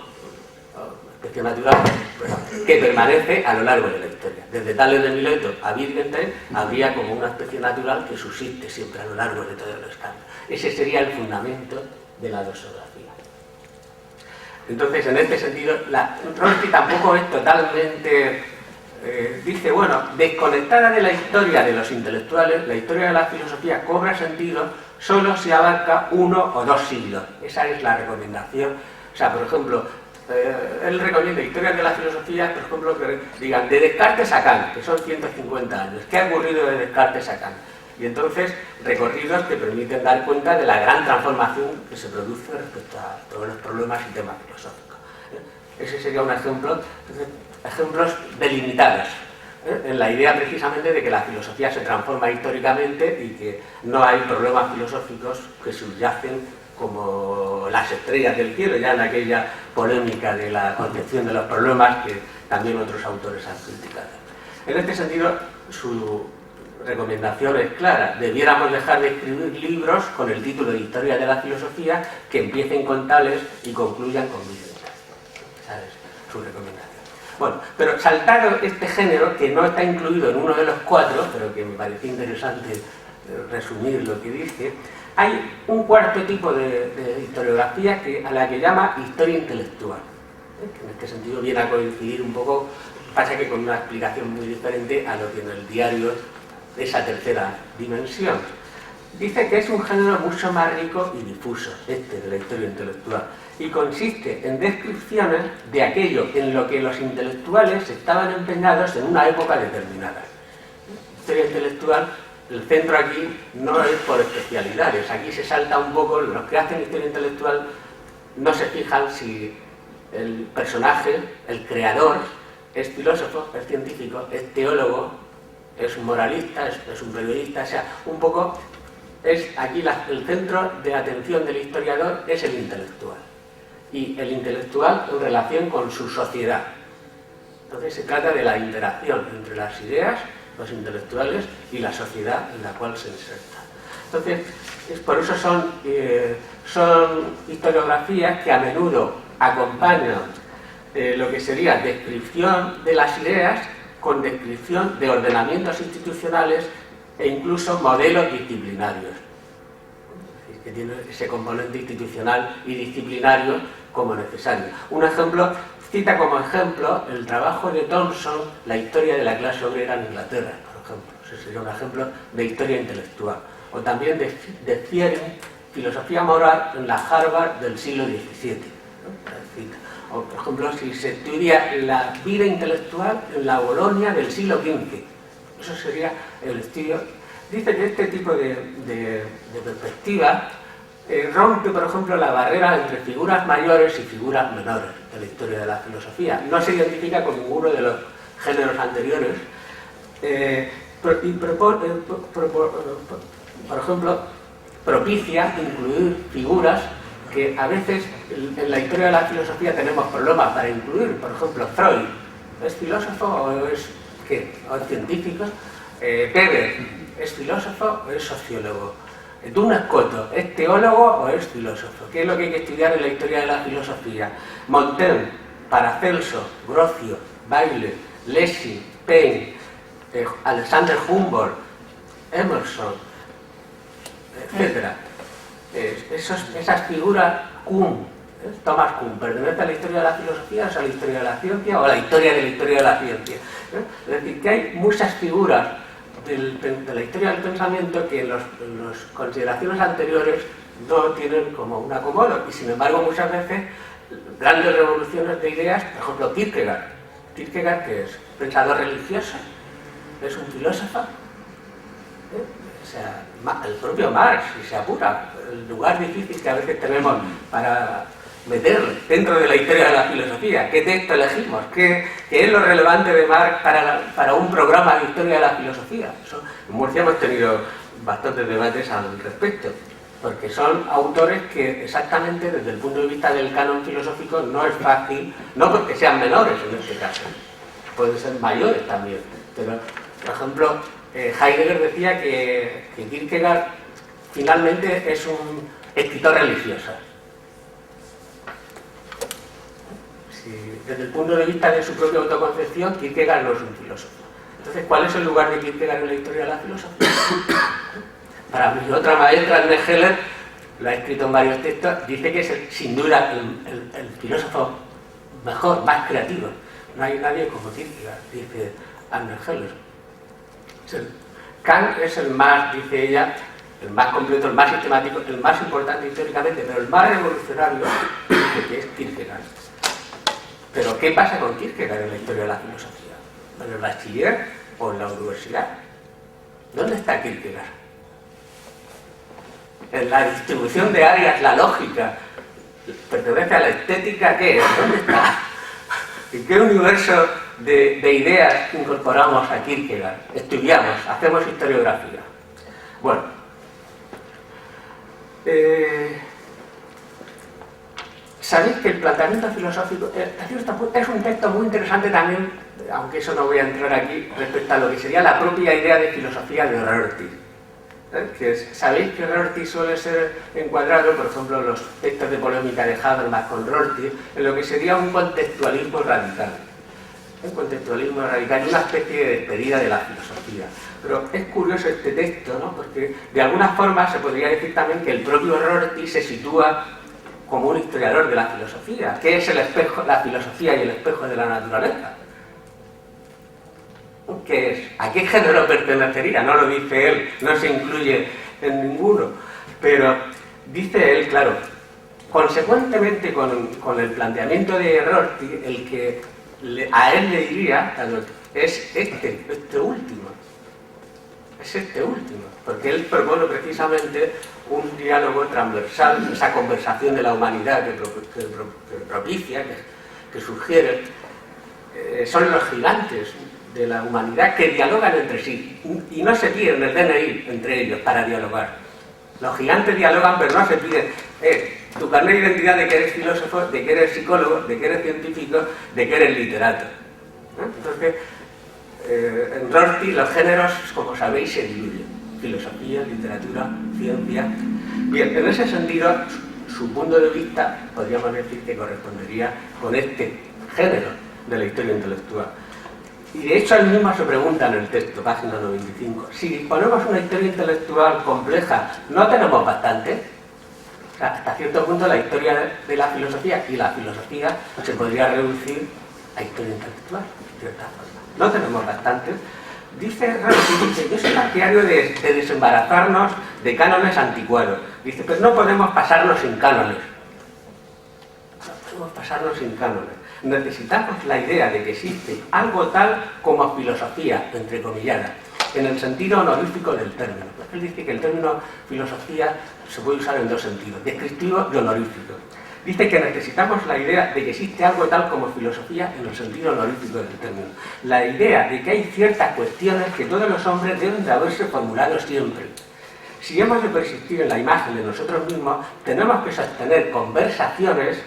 una especie natural, bueno, que permanece a lo largo de la historia. Desde Tales de Mileto a Wittgenstein habría como una especie natural que subsiste siempre a lo largo de todos los cambios. Ese sería el fundamento de la dosografía. Entonces, en este sentido, Trotsky tampoco es totalmente... dice, bueno, desconectada de la historia de los intelectuales, la historia de la filosofía cobra sentido solo si abarca 1 o 2 siglos. Esa es la recomendación. O sea, por ejemplo, él recomienda historias de la filosofía, por ejemplo, que digan de Descartes a Kant, que son 150 años. ¿Qué ha ocurrido de Descartes a Kant? Y entonces, recorridos que permiten dar cuenta de la gran transformación que se produce respecto a todos los problemas y temas filosóficos. Ese sería un ejemplo. Ejemplos delimitados, en la idea precisamente de que la filosofía se transforma históricamente y que no hay problemas filosóficos que subyacen como las estrellas del cielo, ya en aquella polémica de la concepción de los problemas que también otros autores han criticado. En este sentido, su recomendación es clara: debiéramos dejar de escribir libros con el título de Historia de la Filosofía que empiecen con Tales y concluyan con Wittgenstein. ¿Sabes? Su recomendación. Bueno, pero saltado este género, que no está incluido en uno de los 4, pero que me parece interesante resumir lo que dice, hay un cuarto tipo de historiografía a la que llama historia intelectual, que en este sentido viene a coincidir un poco, pasa que con una explicación muy diferente a lo que en el diario es esa tercera dimensión. Dice que es un género mucho más rico y difuso, este de la historia intelectual, y consiste en descripciones de aquello en lo que los intelectuales estaban empeñados en una época determinada. Historia intelectual, el centro aquí no es por especialidades, aquí se salta un poco, los que hacen historia intelectual no se fijan si el personaje, el creador, es filósofo, es científico, es teólogo, es un moralista, es un periodista, o sea, un poco... aquí el centro de atención del historiador es el intelectual, y el intelectual en relación con su sociedad. Entonces se trata de la interacción entre las ideas, los intelectuales y la sociedad en la cual se inserta. Entonces, por eso son historiografías que a menudo acompañan lo que sería descripción de las ideas con descripción de ordenamientos institucionales e incluso modelos disciplinarios, que tiene ese componente institucional y disciplinario como necesario. Un ejemplo, cita como ejemplo el trabajo de Thomson, La historia de la clase obrera en Inglaterra, por ejemplo. Ese sería un ejemplo de historia intelectual. O también de Thiering, Filosofía moral en la Harvard del siglo XVII. ¿No? O, por ejemplo, si se estudia la vida intelectual en la Bolonia del siglo XV. Eso sería el estudio. Dice que este tipo de perspectiva rompe, por ejemplo, la barrera entre figuras mayores y figuras menores de la historia de la filosofía. No se identifica con ninguno de los géneros anteriores. Y propone, por ejemplo, propicia incluir figuras que a veces en la historia de la filosofía tenemos problemas para incluir. Por ejemplo, Freud, ¿es filósofo o es qué? ¿O es científico? Weber, ¿es filósofo o es sociólogo? Dunas Scoto, ¿es teólogo o es filósofo? ¿Qué es lo que hay que estudiar en la historia de la filosofía? Montaigne, Paracelso, Grocio, Bailey, Lessing, Paine, Alexander Humboldt, Emerson, etc. Esas figuras, Kuhn, Thomas Kuhn, ¿pertenece a la historia de la filosofía, o a la historia de la ciencia, o a la historia de la ciencia? Es decir, que hay muchas figuras de la historia del pensamiento que en las consideraciones anteriores no tienen como un acomodo, y sin embargo muchas veces grandes revoluciones de ideas, por ejemplo Kierkegaard, que es pensador religioso, es un filósofo, o sea, el propio Marx, si se apura, el lugar difícil que a veces tenemos para meterle dentro de la historia de la filosofía, qué texto elegimos, qué es lo relevante de Marx para un programa de historia de la filosofía. En Murcia hemos tenido bastantes debates al respecto, porque son autores que exactamente desde el punto de vista del canon filosófico no es fácil, no porque sean menores en este caso, pueden ser mayores también, pero por ejemplo Heidegger decía que Kierkegaard finalmente es un escritor religioso. desde el punto de vista de su propia autoconcepción, Kierkegaard no es un filósofo. Entonces, ¿cuál es el lugar de Kierkegaard en la historia de la filosofía? Para mi otra maestra, Anne Heller, lo ha escrito en varios textos, dice que es sin duda el filósofo mejor, más creativo. No hay nadie como Kierkegaard, dice Anne Heller. Kant es el más, dice ella, el más completo, el más sistemático, el más importante históricamente, pero el más revolucionario, dice que es Kierkegaard. Pero ¿qué pasa con Kierkegaard en la historia de la filosofía? ¿En el bachiller o en la universidad? ¿Dónde está Kierkegaard? En la distribución de áreas, la lógica, pertenece a la estética, ¿qué es? ¿Dónde está? ¿En qué universo de ideas incorporamos a Kierkegaard? Estudiamos, hacemos historiografía. Bueno, sabéis que el planteamiento filosófico es un texto muy interesante también, aunque eso no voy a entrar aquí, respecto a lo que sería la propia idea de filosofía de Rorty. Sabéis que Rorty suele ser encuadrado, por ejemplo, en los textos de polémica de Habermas con Rorty, en lo que sería un contextualismo radical. Un contextualismo radical, una especie de despedida de la filosofía. Pero es curioso este texto, ¿no? Porque de alguna forma se podría decir también que el propio Rorty se sitúa como un historiador de la filosofía. ¿Qué es el espejo, la filosofía y el espejo de la naturaleza? ¿Qué es? ¿A qué género pertenecería? No lo dice él, no se incluye en ninguno. Pero dice él, claro, consecuentemente con el planteamiento de Rorty, el que a él le diría es este último. Es este último. Porque él propone precisamente un diálogo transversal, esa conversación de la humanidad que propicia, que sugiere. Son los gigantes de la humanidad que dialogan entre sí y no se piden el DNI entre ellos para dialogar. Los gigantes dialogan, pero no se piden tu carnet de identidad de que eres filósofo, de que eres psicólogo, de que eres científico, de que eres literato. Entonces, en Rorty los géneros, como sabéis, se diluyen: filosofía, literatura, ciencia. Bien, en ese sentido, su punto de vista podríamos decir que correspondería con este género de la historia intelectual. Y de hecho él mismo se pregunta en el texto, página 95, si disponemos una historia intelectual compleja, ¿no tenemos bastante? O sea, hasta cierto punto la historia de la filosofía y la filosofía se podría reducir a historia intelectual, de cierta forma. No tenemos bastante. Dice, yo soy partidario de desembarazarnos de cánones anticuados. Dice, pero no podemos pasarnos sin cánones. No podemos pasarnos sin cánones. Necesitamos la idea de que existe algo tal como filosofía, entrecomillada, en el sentido honorífico del término. Él dice que el término filosofía se puede usar en dos sentidos, descriptivo y honorífico. Dice que necesitamos la idea de que existe algo tal como filosofía en el sentido honorífico del término. La idea de que hay ciertas cuestiones que todos los hombres deben de haberse formulado siempre. Si hemos de persistir en la imagen de nosotros mismos, tenemos que sostener conversaciones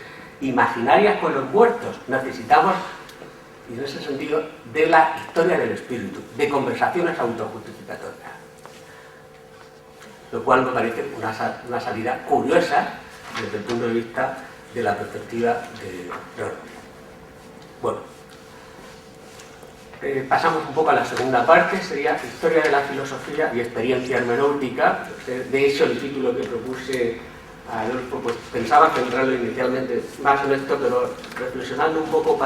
imaginarias con los muertos. Necesitamos, y en ese sentido, de la historia del espíritu, de conversaciones autojustificatorias. Lo cual me parece una salida curiosa desde el punto de vista de la perspectiva de Rorty. Bueno, pasamos un poco a la segunda parte, sería Historia de la filosofía y experiencia hermenéutica. De hecho, el título que propuse a Adolfo, pues pensaba centrarlo inicialmente más en esto, pero reflexionando un poco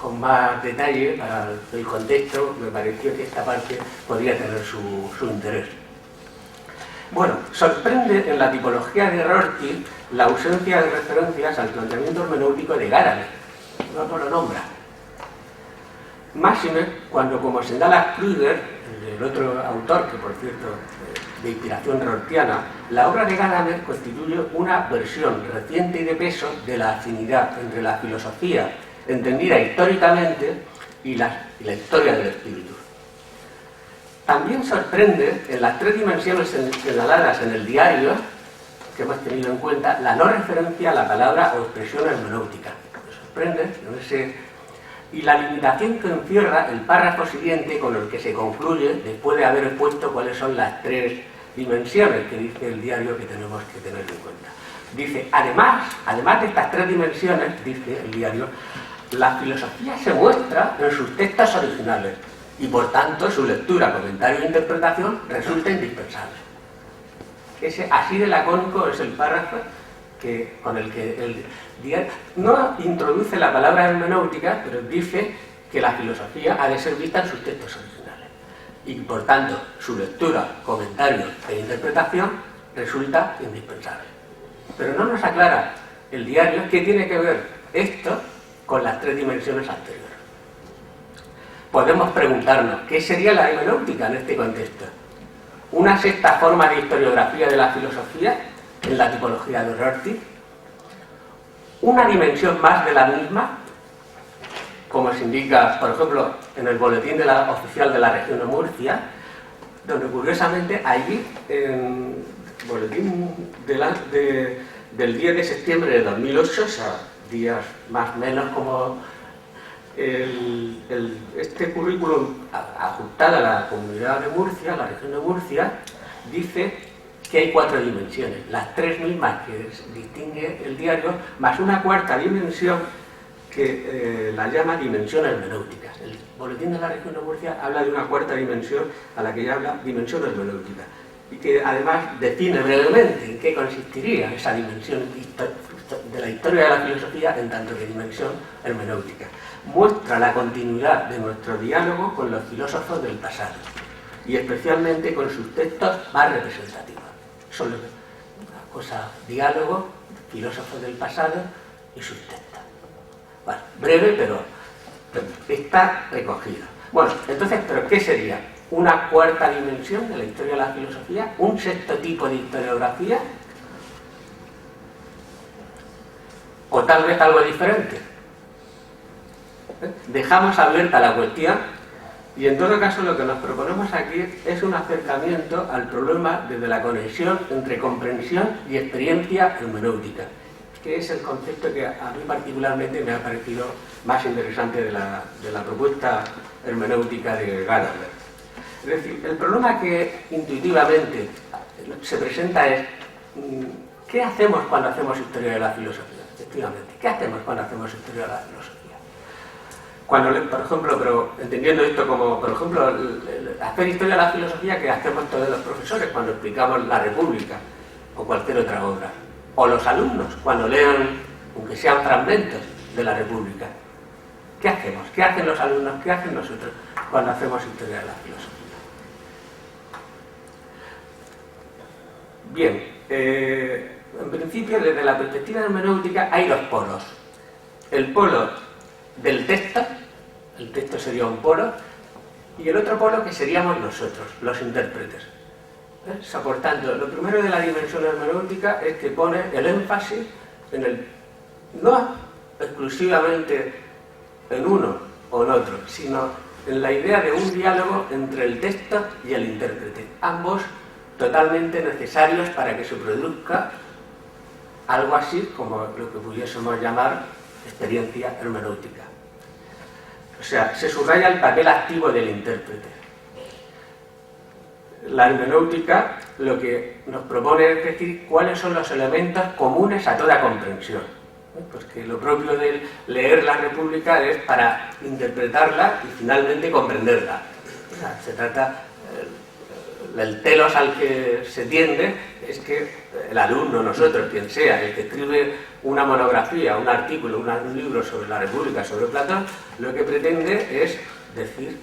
con más detalle, para el contexto, me pareció que esta parte podría tener su interés. Bueno, sorprende en la tipología de Rorty la ausencia de referencias al planteamiento hermenéutico de Gadamer. No lo nombra. Máxime, cuando, como señala Krüger, el otro autor, que por cierto de inspiración rortiana, la obra de Gadamer constituye una versión reciente y de peso de la afinidad entre la filosofía entendida históricamente y la historia del espíritu. También sorprende en las tres dimensiones señaladas en el diario que hemos tenido en cuenta la no referencia a la palabra o expresión hermenéutica. Me sorprende y la limitación que encierra el párrafo siguiente con el que se concluye después de haber expuesto cuáles son las tres dimensiones que dice el diario que tenemos que tener en cuenta. Dice, además de estas tres dimensiones, dice el diario, la filosofía se muestra en sus textos originales y por tanto su lectura, comentario e interpretación resulta indispensable. Así de lacónico es el párrafo con el que el diario no introduce la palabra hermenéutica, pero dice que la filosofía ha de ser vista en sus textos originales y por tanto su lectura, comentario e interpretación resulta indispensable. Pero no nos aclara el diario qué tiene que ver esto con las tres dimensiones anteriores. Podemos preguntarnos, ¿qué sería la hermenéutica en este contexto? ¿Una sexta forma de historiografía de la filosofía en la tipología de Rorty? ¿Una dimensión más de la misma? Como se indica, por ejemplo, en el boletín oficial de la región de Murcia, donde curiosamente allí, en el boletín del 10 de septiembre de 2008, o sea, días más o menos como este currículum ajustado a la comunidad de Murcia, la región de Murcia, dice que hay 4 dimensiones, las 3 mismas que distingue el diario, más una cuarta dimensión que la llama dimensión hermenéutica. El boletín de la región de Murcia habla de una cuarta dimensión a la que ella habla dimensión hermenéutica y que además define brevemente en qué consistiría esa dimensión de la historia de la filosofía en tanto que dimensión hermenéutica. Muestra la continuidad de nuestro diálogo con los filósofos del pasado y especialmente con sus textos más representativos. Son las cosas, diálogo, filósofos del pasado y sus textos. Bueno, breve, pero está recogido. Bueno, entonces, ¿pero qué sería? ¿Una cuarta dimensión de la historia de la filosofía? ¿Un sexto tipo de historiografía? ¿O tal vez algo diferente? Dejamos abierta la cuestión y en todo caso lo que nos proponemos aquí es un acercamiento al problema desde la conexión entre comprensión y experiencia hermenéutica, que es el concepto que a mí particularmente me ha parecido más interesante de la propuesta hermenéutica de Gadamer. Es decir, el problema que intuitivamente se presenta es ¿qué hacemos cuando hacemos historia de la filosofía? Efectivamente, ¿qué hacemos cuando hacemos historia de la filosofía? Cuando, por ejemplo, pero entendiendo esto como, por ejemplo, hacer historia de la filosofía que hacemos todos los profesores cuando explicamos la República o cualquier otra obra, o los alumnos cuando lean, aunque sean fragmentos de la República. ¿Qué hacemos? ¿Qué hacen los alumnos? ¿Qué hacen nosotros cuando hacemos historia de la filosofía? Bien, en principio, desde la perspectiva hermenéutica hay 2 polos. El polo del texto, el texto sería un polo, y el otro polo que seríamos nosotros, los intérpretes. Por tanto, lo primero de la dimensión hermenéutica es que pone el énfasis en no exclusivamente en uno o en otro, sino en la idea de un diálogo entre el texto y el intérprete, ambos totalmente necesarios para que se produzca algo así como lo que pudiésemos llamar experiencia hermenéutica. O sea, se subraya el papel activo del intérprete. La hermenéutica lo que nos propone es decir cuáles son los elementos comunes a toda comprensión. Pues que lo propio de leer la República es para interpretarla y finalmente comprenderla. O sea, se trata, el telos al que se tiende es que el alumno, nosotros, quien sea, el que escribe una monografía, un artículo, un libro sobre la República, sobre Platón, lo que pretende es decir,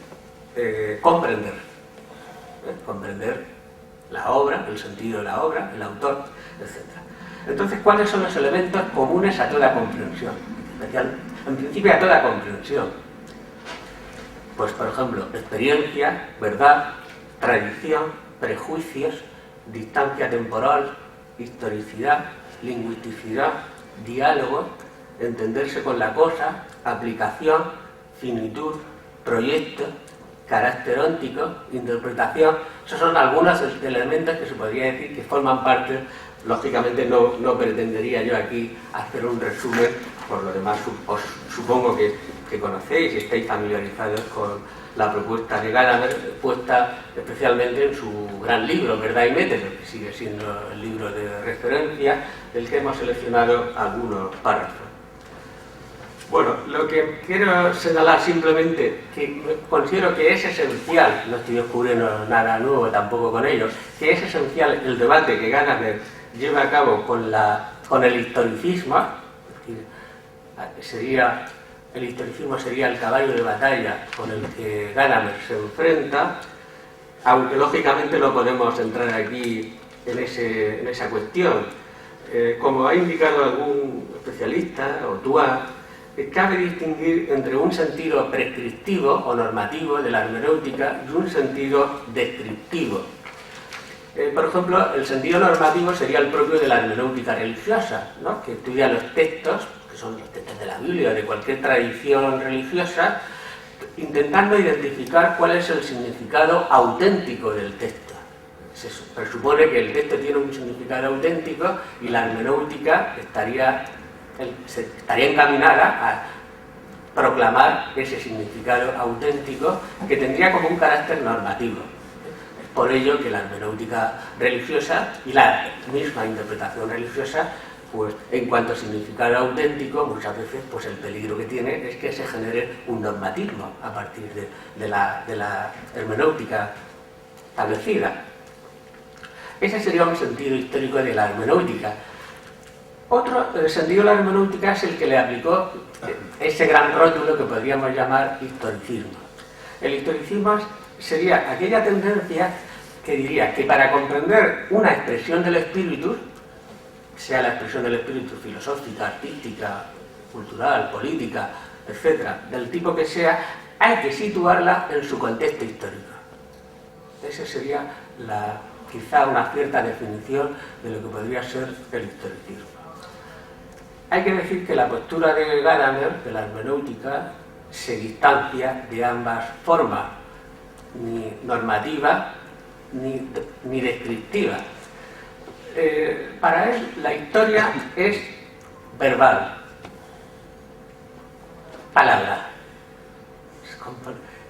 comprender. Comprender la obra, el sentido de la obra, el autor, etc. Entonces, ¿cuáles son los elementos comunes a toda comprensión? En principio, a toda comprensión. Pues, por ejemplo, experiencia, verdad, tradición, prejuicios, distancia temporal, historicidad, lingüisticidad, diálogo, entenderse con la cosa, aplicación, finitud, proyecto, carácter óntico, interpretación. Esos son algunos elementos que se podría decir que forman parte. Lógicamente no pretendería yo aquí hacer un resumen, por lo demás os supongo que conocéis y estáis familiarizados la propuesta de Gadamer puesta especialmente en su gran libro, Verdad y Método, que sigue siendo el libro de referencia del que hemos seleccionado algunos párrafos. Bueno, lo que quiero señalar simplemente, que considero que es esencial, no estoy descubriendo nada nuevo tampoco con ellos, que es esencial el debate que Gadamer lleva a cabo con el historicismo, el historicismo sería el caballo de batalla con el que Gadamer se enfrenta, aunque lógicamente no podemos entrar aquí en esa cuestión. Como ha indicado algún especialista, o Tuá, cabe distinguir entre un sentido prescriptivo o normativo de la hermenéutica y un sentido descriptivo. Por ejemplo, el sentido normativo sería el propio de la hermenéutica religiosa, ¿no?, que estudia los textos, que son los textos de la Biblia o de cualquier tradición religiosa, intentando identificar cuál es el significado auténtico del texto. Se presupone que el texto tiene un significado auténtico y la hermenéutica estaría encaminada a proclamar ese significado auténtico que tendría como un carácter normativo. Es por ello que la hermenéutica religiosa y la misma interpretación religiosa, pues en cuanto a significado auténtico, muchas veces pues el peligro que tiene es que se genere un normatismo a partir de la hermenéutica establecida. Ese sería un sentido histórico de la hermenéutica. Otro sentido de la hermenéutica es el que le aplicó ese gran rótulo que podríamos llamar historicismo. El historicismo sería aquella tendencia que diría que para comprender una expresión del espíritu, sea la expresión del espíritu filosófica, artística, cultural, política, etcétera, del tipo que sea, hay que situarla en su contexto histórico. Esa sería quizá una cierta definición de lo que podría ser el historicismo. Hay que decir que la postura de Gadamer, de la hermenéutica, se distancia de ambas formas, ni normativa ni descriptiva. Para él la historia es verbal, palabra,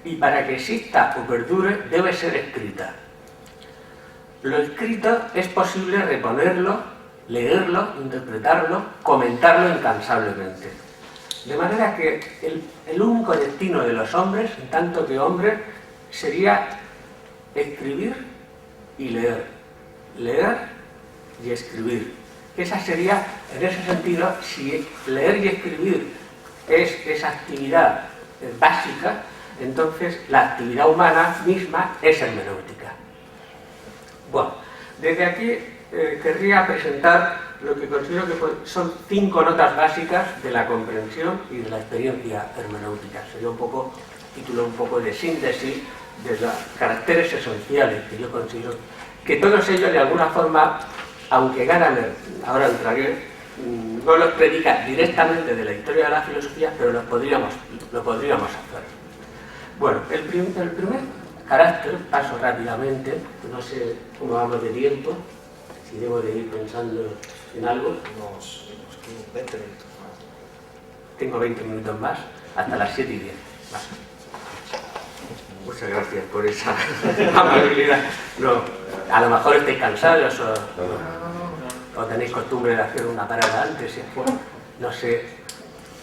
y para que exista o perdure debe ser escrita. Lo escrito es posible reponerlo, leerlo, interpretarlo, comentarlo incansablemente. De manera que el único destino de los hombres, en tanto que hombres, sería escribir y leer. Leer y escribir. Esa sería, en ese sentido, si leer y escribir es esa actividad básica, entonces la actividad humana misma es hermenéutica. Bueno, desde aquí querría presentar lo que considero que son 5 notas básicas de la comprensión y de la experiencia hermenéutica. Sería título un poco de síntesis de los caracteres esenciales que yo considero que todos ellos de alguna forma, aunque Gadamer, ahora entraré, no los predica directamente de la historia de la filosofía, pero lo podríamos hacer. Bueno, el primer carácter, paso rápidamente, no sé cómo vamos de tiempo, si debo de ir pensando en algo. Unos 20 minutos más. Tengo 20 minutos más, hasta las 7:10. Muchas gracias por esa amabilidad. No, a lo mejor estáis cansados o tenéis costumbre de hacer una parada antes y después. No sé,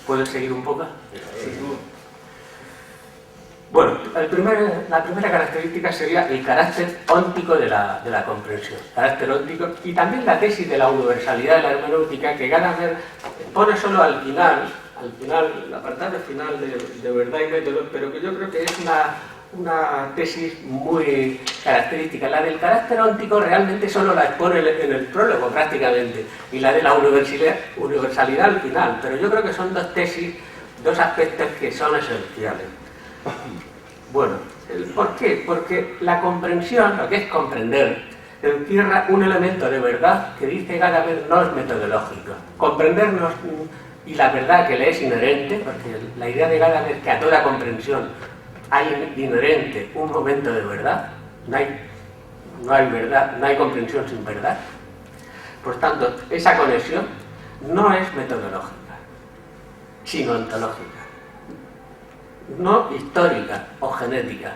¿puedo seguir un poco? Sí. Bueno, la primera característica sería el carácter óntico de la comprensión. Carácter óntico y también la tesis de la universalidad de la hermenéutica que Gadamer pone solo al final, el apartado final de Verdad y Método, pero que yo creo que es una tesis muy característica. La del carácter óntico realmente solo la expone en el prólogo prácticamente, y la de la universalidad al final, pero yo creo que son dos aspectos que son esenciales. Bueno, ¿por qué? Porque la comprensión, lo que es comprender, encierra un elemento de verdad que dice Gadamer no es metodológico. Comprendernos y la verdad que le es inherente, porque la idea de Gadamer es que a toda comprensión hay inherente un momento de verdad, no hay verdad, no hay comprensión sin verdad. Por tanto, esa conexión no es metodológica, sino ontológica. no histórica o genética,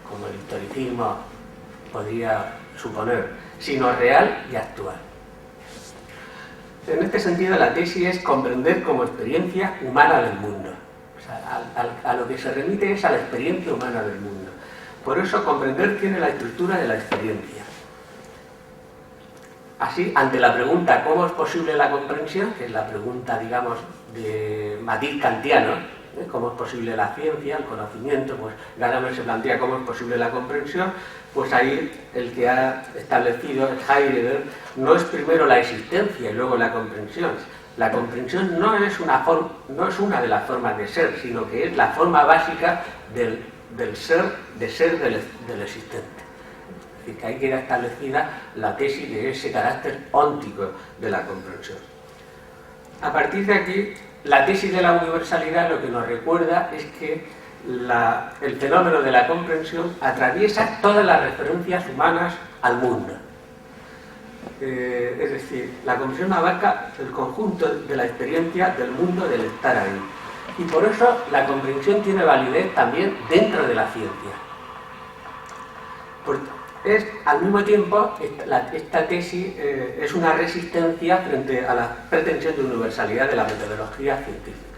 como el historicismo podría suponer, sino real y actual. En este sentido, la tesis es comprender como experiencia humana del mundo. O sea, a lo que se remite es a la experiencia humana del mundo. Por eso, comprender tiene la estructura de la experiencia. Así, ante la pregunta ¿cómo es posible la comprensión?, que es la pregunta, digamos, de matiz kantiano, ¿cómo es posible la ciencia, el conocimiento? Pues Gadamer se plantea cómo es posible la comprensión. Pues ahí el que ha establecido Heidegger no es primero la existencia y luego la comprensión. La comprensión no es una de las formas de ser, sino que es la forma básica del ser del existente. Es decir, que ahí queda establecida la tesis de ese carácter óntico de la comprensión. A partir de aquí, la tesis de la universalidad lo que nos recuerda es que el fenómeno de la comprensión atraviesa todas las referencias humanas al mundo. Es decir, la comprensión abarca el conjunto de la experiencia del mundo del estar ahí. Y por eso la comprensión tiene validez también dentro de la ciencia. Al mismo tiempo, esta tesis es una resistencia frente a la pretensión de universalidad de la metodología científica.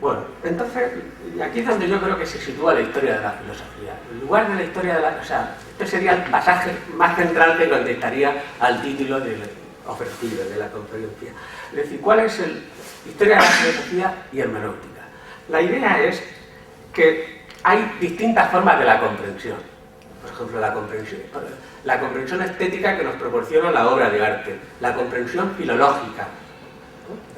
Bueno, entonces, aquí es donde yo creo que se sitúa la historia de la filosofía. En lugar de la historia de la... O sea, este sería el pasaje más central que contestaría al título ofrecido de la conferencia. Es decir, ¿cuál es la historia de la filosofía y hermenéutica? La idea es que hay distintas formas de la comprensión. Por ejemplo, la comprensión estética que nos proporciona la obra de arte, la comprensión filológica,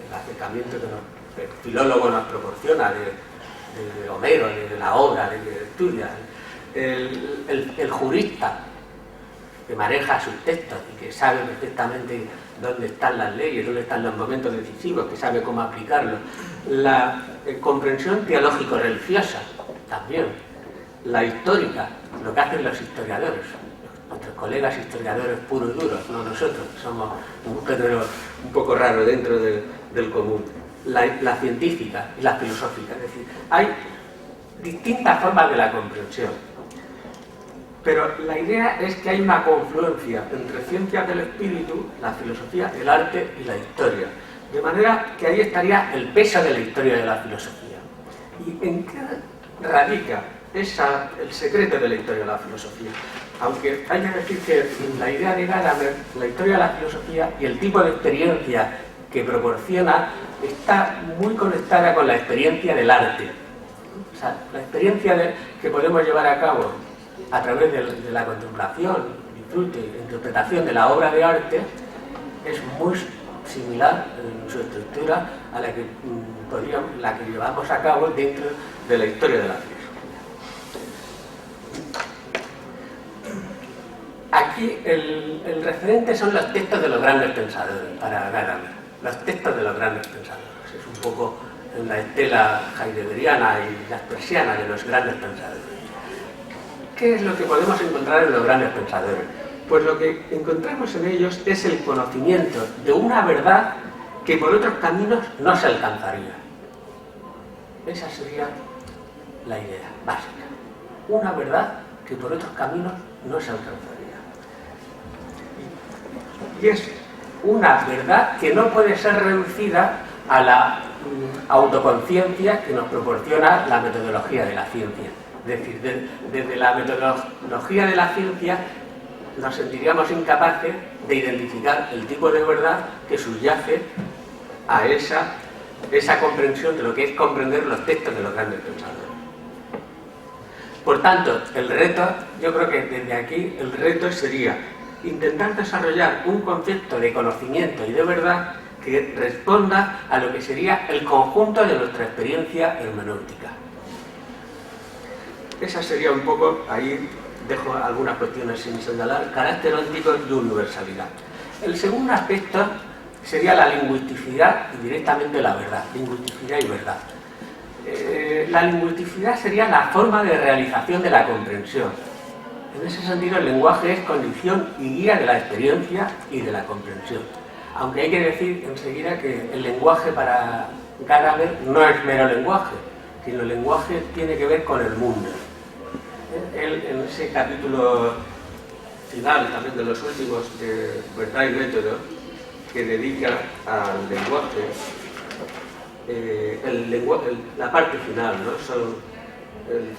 el acercamiento que el filólogo nos proporciona de Homero, de la obra, de que estudia, el jurista que maneja sus textos y que sabe perfectamente dónde están las leyes, dónde están los momentos decisivos, que sabe cómo aplicarlos, la comprensión teológico-religiosa también, la histórica, lo que hacen los historiadores, nuestros colegas historiadores puros y duros, no nosotros, que somos un género un poco raro dentro del común. La científica y la filosófica, es decir, hay distintas formas de la comprensión, pero la idea es que hay una confluencia entre ciencias del espíritu, la filosofía, el arte y la historia, de manera que ahí estaría el peso de la historia de la filosofía. ¿Y en qué radica el secreto de la historia de la filosofía? Aunque hay que decir que la idea de Gadamer, la historia de la filosofía y el tipo de experiencia que proporciona está muy conectada con la experiencia del arte. O sea, la experiencia que podemos llevar a cabo a través de la contemplación, disfrute, interpretación de la obra de arte es muy similar en su estructura a la que llevamos a cabo dentro de la historia de la filosofía. Aquí el referente son los textos de los grandes pensadores para Gadamer. Los textos de los grandes pensadores. Es un poco en la estela heideggeriana y jaspersiana de los grandes pensadores. ¿Qué es lo que podemos encontrar en los grandes pensadores? Pues lo que encontramos en ellos es el conocimiento de una verdad que por otros caminos no se alcanzaría. Esa sería la idea básica. Una verdad que por otros caminos no se alcanzaría. Y es una verdad que no puede ser reducida a la autoconciencia que nos proporciona la metodología de la ciencia. Es decir, desde la metodología de la ciencia nos sentiríamos incapaces de identificar el tipo de verdad que subyace a esa comprensión de lo que es comprender los textos de los grandes pensadores. Por tanto, el reto, yo creo que desde aquí el reto sería intentar desarrollar un concepto de conocimiento y de verdad que responda a lo que sería el conjunto de nuestra experiencia hermenéutica. Esa sería un poco, ahí dejo algunas cuestiones sin señalar, carácter óntico y universalidad. El segundo aspecto sería la lingüisticidad y directamente la verdad, lingüisticidad y verdad. La lingüisticidad sería la forma de realización de la comprensión. En ese sentido, el lenguaje es condición y guía de la experiencia y de la comprensión. Aunque hay que decir enseguida que el lenguaje para Gadamer no es mero lenguaje, sino el lenguaje tiene que ver con el mundo. Él, en ese capítulo final, también de los últimos de Verdad y Método, que dedica al lenguaje, la parte final, ¿no?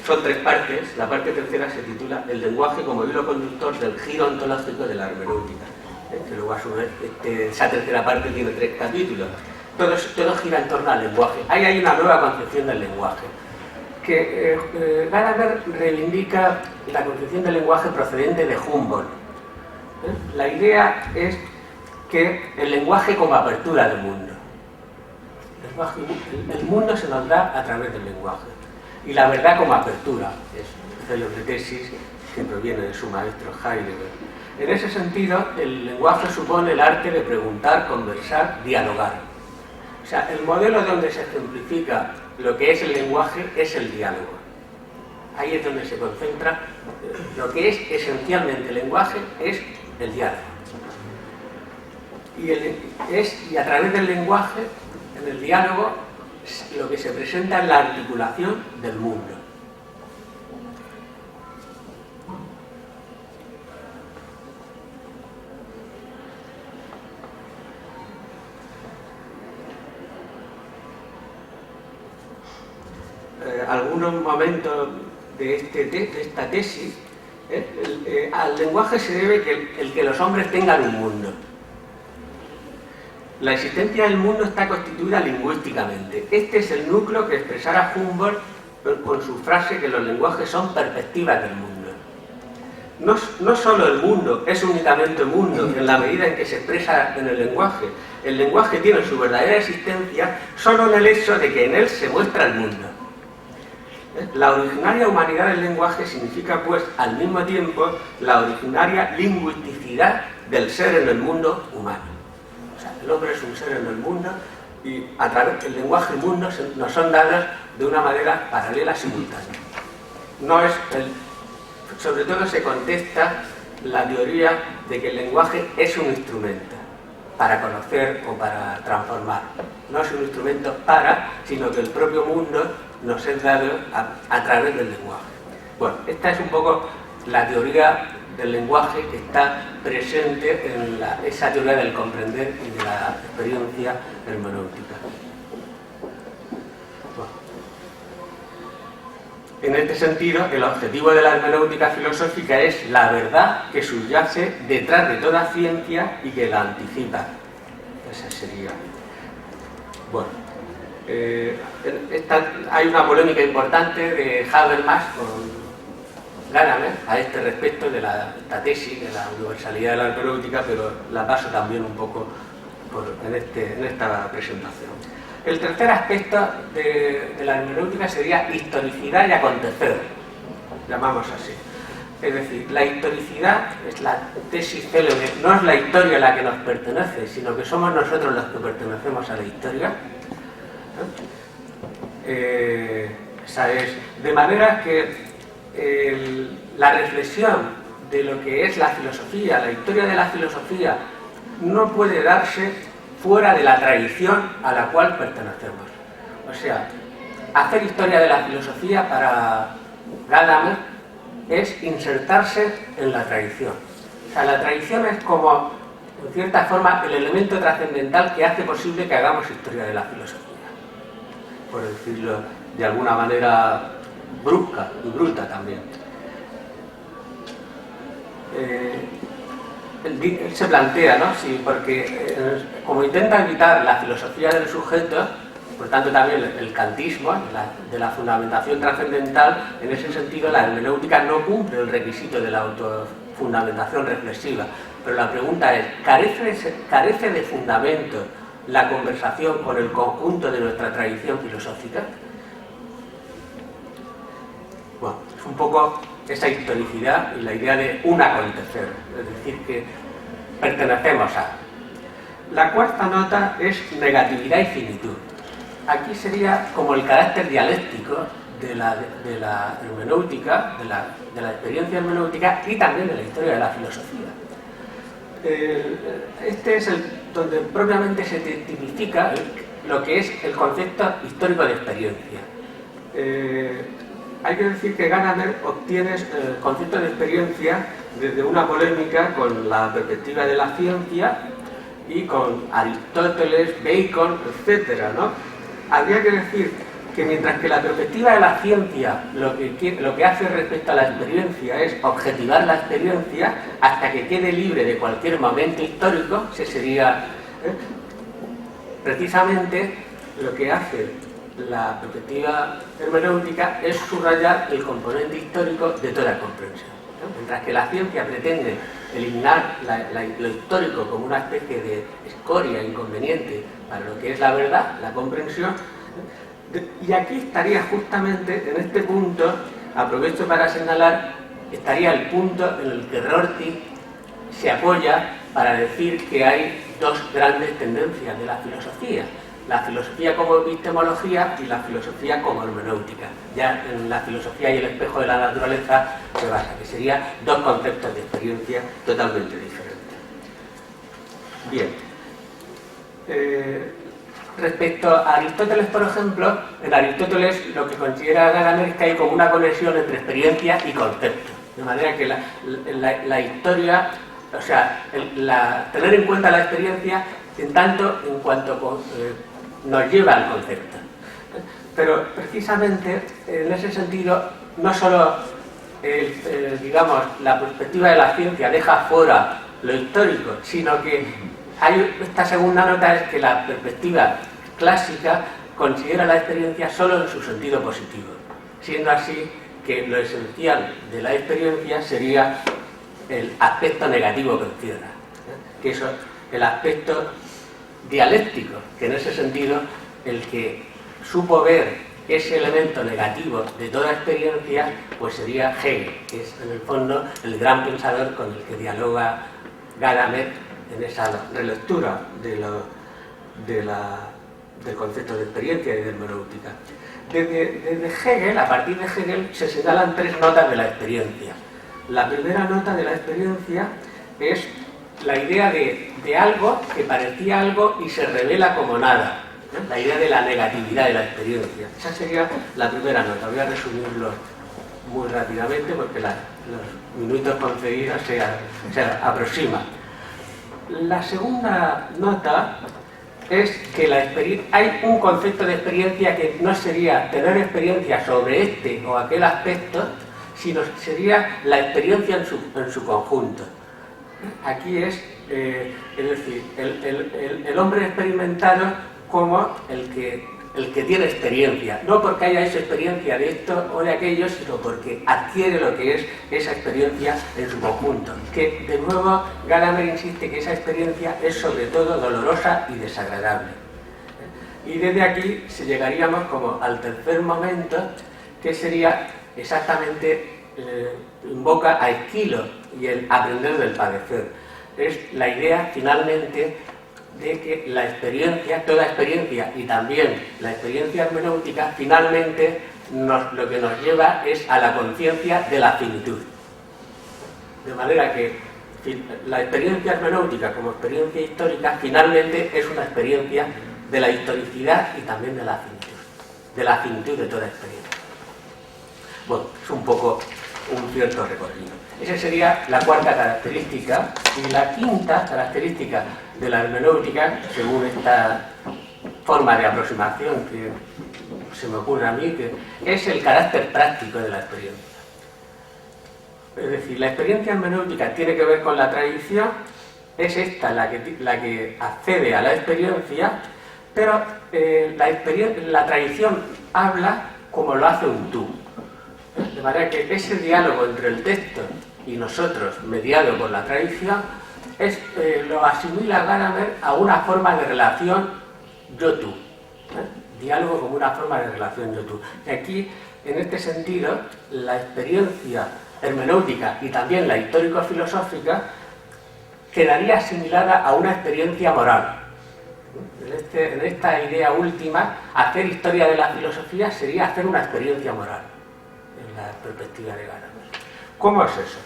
Son tres partes. La parte tercera se titula El lenguaje como hilo conductor del giro ontológico de la hermenéutica, que luego a su vez esa tercera parte tiene 3 capítulos. Todo gira en torno al lenguaje. Ahí hay una nueva concepción del lenguaje, que Gadamer reivindica la concepción del lenguaje procedente de Humboldt. La idea es que el lenguaje como apertura del mundo. El mundo se nos da a través del lenguaje. Y la verdad como apertura, es un cello de tesis que proviene de su maestro Heidegger. En ese sentido, el lenguaje supone el arte de preguntar, conversar, dialogar. O sea, el modelo donde se ejemplifica lo que es el lenguaje es el diálogo. Ahí es donde se concentra lo que es esencialmente el lenguaje, es el diálogo. Y a través del lenguaje, en el diálogo, lo que se presenta es la articulación del mundo. Algunos momentos de esta tesis, al lenguaje se debe que los hombres tengan un mundo. La existencia del mundo está constituida lingüísticamente. Este es el núcleo que expresara Humboldt con su frase que los lenguajes son perspectivas del mundo. No solo el mundo es únicamente mundo en la medida en que se expresa en el lenguaje. El lenguaje tiene su verdadera existencia solo en el hecho de que en él se muestra el mundo. La originaria humanidad del lenguaje significa, pues, al mismo tiempo, la originaria lingüisticidad del ser en el mundo humano. O sea, el hombre es un ser en el mundo y a través del lenguaje y el mundo nos son dadas de una manera paralela, simultánea. Sobre todo se contesta la teoría de que el lenguaje es un instrumento para conocer o para transformar. No es un instrumento sino que el propio mundo nos es dado a través del lenguaje. Bueno, esta es un poco la teoría del lenguaje que está presente en esa teoría del comprender y de la experiencia hermenéutica. Bueno. En este sentido, el objetivo de la hermenéutica filosófica es la verdad que subyace detrás de toda ciencia y que la anticipa. Esa sería. Bueno. Hay una polémica importante de Habermas con Gadamer a este respecto de esta tesis de la universalidad de la hermenéutica, pero la paso también un poco en esta presentación. El tercer aspecto de la hermenéutica sería historicidad y acontecer, llamamos así. Es decir, la historicidad es la tesis célebre, no es la historia la que nos pertenece, sino que somos nosotros los que pertenecemos a la historia. Esa es, de manera que la reflexión de lo que es la filosofía, la historia de la filosofía, no puede darse fuera de la tradición a la cual pertenecemos. O sea, hacer historia de la filosofía para Gadamer es insertarse en la tradición. O sea, la tradición es como, en cierta forma, el elemento trascendental que hace posible que hagamos historia de la filosofía, por decirlo de alguna manera brusca y bruta también. Él se plantea, ¿no? Sí, porque como intenta evitar la filosofía del sujeto, por tanto también el kantismo, de la fundamentación trascendental, en ese sentido la hermenéutica no cumple el requisito de la autofundamentación reflexiva. Pero la pregunta es, ¿carece de fundamento la conversación con el conjunto de nuestra tradición filosófica? Bueno, es un poco esa historicidad y la idea de un acontecer, es decir, que pertenecemos a. La cuarta nota es negatividad y finitud. Aquí sería como el carácter dialéctico de la hermenéutica, de la experiencia hermenéutica y también de la historia de la filosofía. Este es donde propiamente se tipifica lo que es el concepto histórico de experiencia. hay que decir que Gadamer obtiene el concepto de experiencia desde una polémica con la perspectiva de la ciencia y con Aristóteles, Bacon, etc., ¿no? Habría que decir que mientras que la perspectiva de la ciencia lo que hace respecto a la experiencia es objetivar la experiencia hasta que quede libre de cualquier momento histórico, ese sería precisamente lo que hace la perspectiva hermenéutica es subrayar el componente histórico de toda comprensión, ¿no? Mientras que la ciencia pretende eliminar lo histórico como una especie de escoria inconveniente para lo que es la verdad, la comprensión. Y aquí estaría justamente, en este punto, aprovecho para señalar, estaría el punto en el que Rorty se apoya para decir que hay dos grandes tendencias de la filosofía como epistemología y la filosofía como hermenéutica. Ya en la filosofía y el espejo de la naturaleza se basa, que serían dos conceptos de experiencia totalmente diferentes. Bien. Respecto a Aristóteles, por ejemplo, en Aristóteles lo que considera Gadamer es que hay como una conexión entre experiencia y concepto. De manera que la historia, o sea, tener en cuenta la experiencia en tanto en cuanto nos lleva al concepto. Pero precisamente en ese sentido, no solo digamos, la perspectiva de la ciencia deja fuera lo histórico, sino que hay esta segunda nota, es que la perspectiva clásica considera la experiencia solo en su sentido positivo, siendo así que lo esencial de la experiencia sería el aspecto negativo que encierra, que eso, el aspecto dialéctico, que en ese sentido el que supo ver ese elemento negativo de toda experiencia, pues sería Hegel, que es en el fondo el gran pensador con el que dialoga Gadamer en esa relectura del concepto de experiencia y de hermenéutica. Desde Hegel, a partir de Hegel, se señalan tres notas de la experiencia. La primera nota de la experiencia es la idea de algo que parecía algo y se revela como nada, ¿no? La idea de la negatividad de la experiencia. Esa sería la primera nota. Voy a resumirlo muy rápidamente porque los minutos concedidos se aproximan. La segunda nota es que hay un concepto de experiencia que no sería tener experiencia sobre este o aquel aspecto, sino sería la experiencia en su conjunto. Aquí es decir, el hombre experimentado como el que tiene experiencia, no porque haya hecho experiencia de esto o de aquello, sino porque adquiere lo que es esa experiencia en su conjunto. Que de nuevo Gadamer insiste que esa experiencia es sobre todo dolorosa y desagradable. Y desde aquí se llegaríamos como al tercer momento, que sería exactamente, invoca a Esquilo y el aprender del padecer. Es la idea finalmente de que la experiencia, toda experiencia y también la experiencia hermenéutica, finalmente lo que nos lleva es a la conciencia de la finitud. De manera que la experiencia hermenéutica como experiencia histórica finalmente es una experiencia de la historicidad y también de la finitud de toda experiencia. Bueno, es un poco un cierto recorrido. Esa sería la cuarta característica. Y la quinta característica de la hermenéutica, según esta forma de aproximación que se me ocurre a mí, que es el carácter práctico de la experiencia. Es decir, la experiencia hermenéutica tiene que ver con la tradición, es esta la que accede a la experiencia, pero la tradición habla como lo hace un tú. De manera que ese diálogo entre el texto y nosotros, mediado por la tradición, lo asimila Gadamer a una forma de relación yo-tú. Diálogo como una forma de relación yo-tú. Y aquí, en este sentido, la experiencia hermenéutica y también la histórico-filosófica quedaría asimilada a una experiencia moral. En esta idea última, hacer historia de la filosofía sería hacer una experiencia moral, en la perspectiva de Gadamer. ¿Cómo es eso?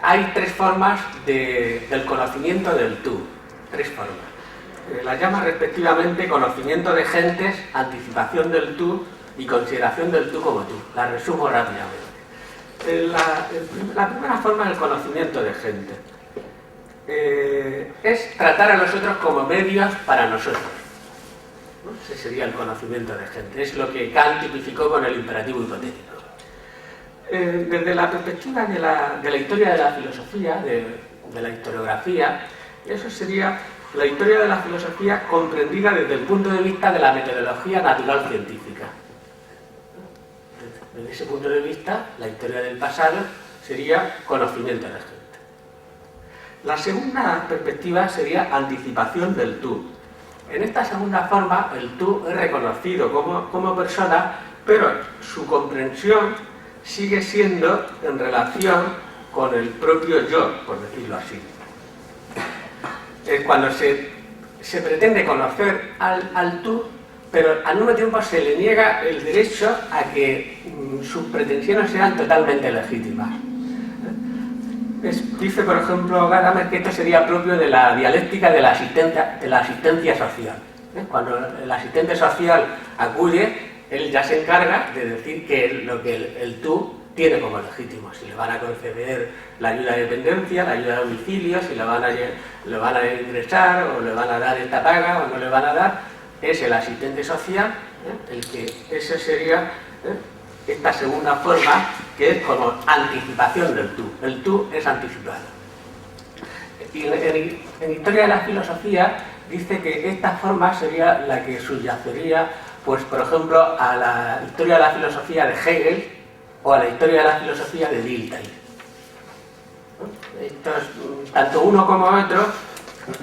Hay tres formas del conocimiento del tú, tres formas. Las llama respectivamente conocimiento de gentes, anticipación del tú y consideración del tú como tú. La resumo rápidamente. La primera forma del conocimiento de gente es tratar a los otros como medios para nosotros, ¿no? Ese sería el conocimiento de gente. Es lo que Kant tipificó con el imperativo hipotético. Desde la perspectiva de la historia de la filosofía, de la historiografía, eso sería la historia de la filosofía comprendida desde el punto de vista de la metodología natural científica. Desde ese punto de vista, la historia del pasado sería conocimiento de gente. La segunda perspectiva sería anticipación del tú. En esta segunda forma, el tú es reconocido como persona, pero su comprensión sigue siendo en relación con el propio yo, por decirlo así. Cuando se pretende conocer al tú, pero al mismo tiempo se le niega el derecho a que sus pretensiones sean totalmente legítimas. Dice, por ejemplo, Gadamer que esto sería propio de la dialéctica de la asistencia social. Cuando el asistente social acude, él ya se encarga de decir que lo que el tú tiene como legítimo. Si le van a conceder la ayuda de dependencia, la ayuda de domicilio, si le van a ingresar o le van a dar esta paga o no le van a dar, es el asistente social, ese sería esta segunda forma, que es como anticipación del tú. El tú es anticipado. Y en Historia de la Filosofía dice que esta forma sería la que subyacería, pues por ejemplo, a la Historia de la Filosofía de Hegel o a la Historia de la Filosofía de Dilthey. Estos, tanto uno como otro,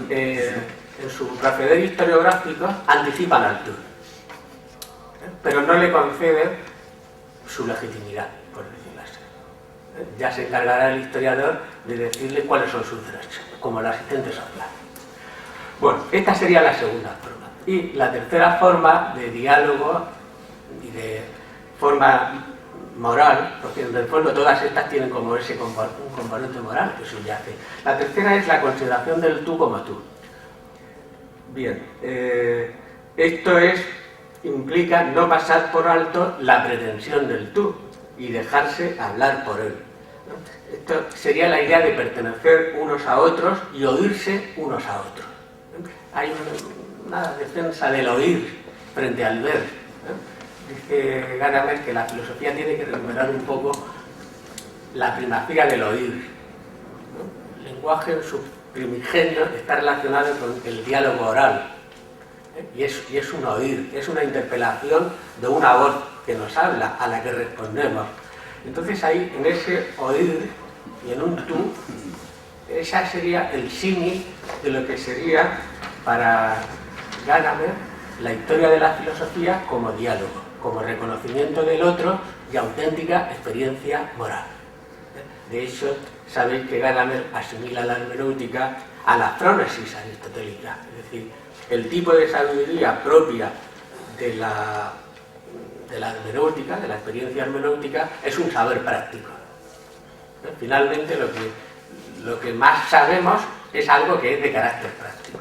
en su proceder historiográfico, anticipan al tú, pero no le conceden su legitimidad, por decirlo así. Ya se encargará el historiador de decirle cuáles son sus derechos, como el asistente social. Bueno, esta sería la segunda forma. Y la tercera forma de diálogo y de forma moral, porque en el fondo todas estas tienen como ese un componente moral que subyace. La tercera es la consideración del tú como tú. Bien, esto implica no pasar por alto la pretensión del tú y dejarse hablar por él, ¿no? Esto sería la idea de pertenecer unos a otros y oírse unos a otros. Hay una defensa del oír frente al ver, ¿no? Dice Gadamer que la filosofía tiene que recuperar un poco la primacía del oír, ¿no? El lenguaje en su primigenio está relacionado con el diálogo oral. Y es un oír, es una interpelación de una voz que nos habla, a la que respondemos. Entonces ahí, en ese oír y en un tú, esa sería el símil de lo que sería para Gadamer la historia de la filosofía como diálogo, como reconocimiento del otro y auténtica experiencia moral. De hecho, sabéis que Gadamer asimila la hermenéutica a la frónesis aristotélica, es decir, el tipo de sabiduría propia de la hermenéutica, de la experiencia hermenéutica, es un saber práctico. Finalmente, lo que más sabemos es algo que es de carácter práctico.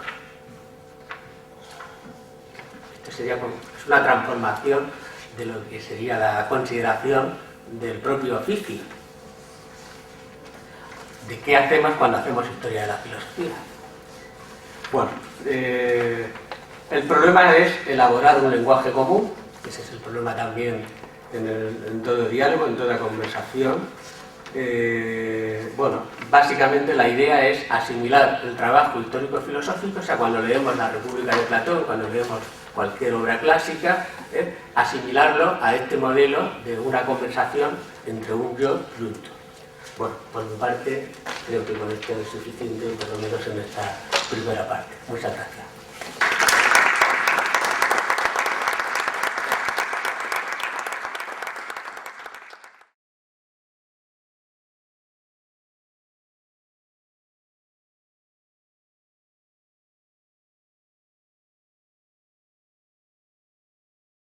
Esto sería es una transformación de lo que sería la consideración del propio oficio. ¿De qué hacemos cuando hacemos historia de la filosofía? Bueno, el problema es elaborar un lenguaje común. Ese es el problema también en todo diálogo, en toda conversación. Bueno, básicamente la idea es asimilar el trabajo histórico-filosófico, o sea, cuando leemos La República de Platón, cuando leemos cualquier obra clásica, asimilarlo a este modelo de una conversación entre un yo y un tú. Bueno, por mi parte, creo que con esto es suficiente, por lo menos en esta primera parte. Muchas gracias.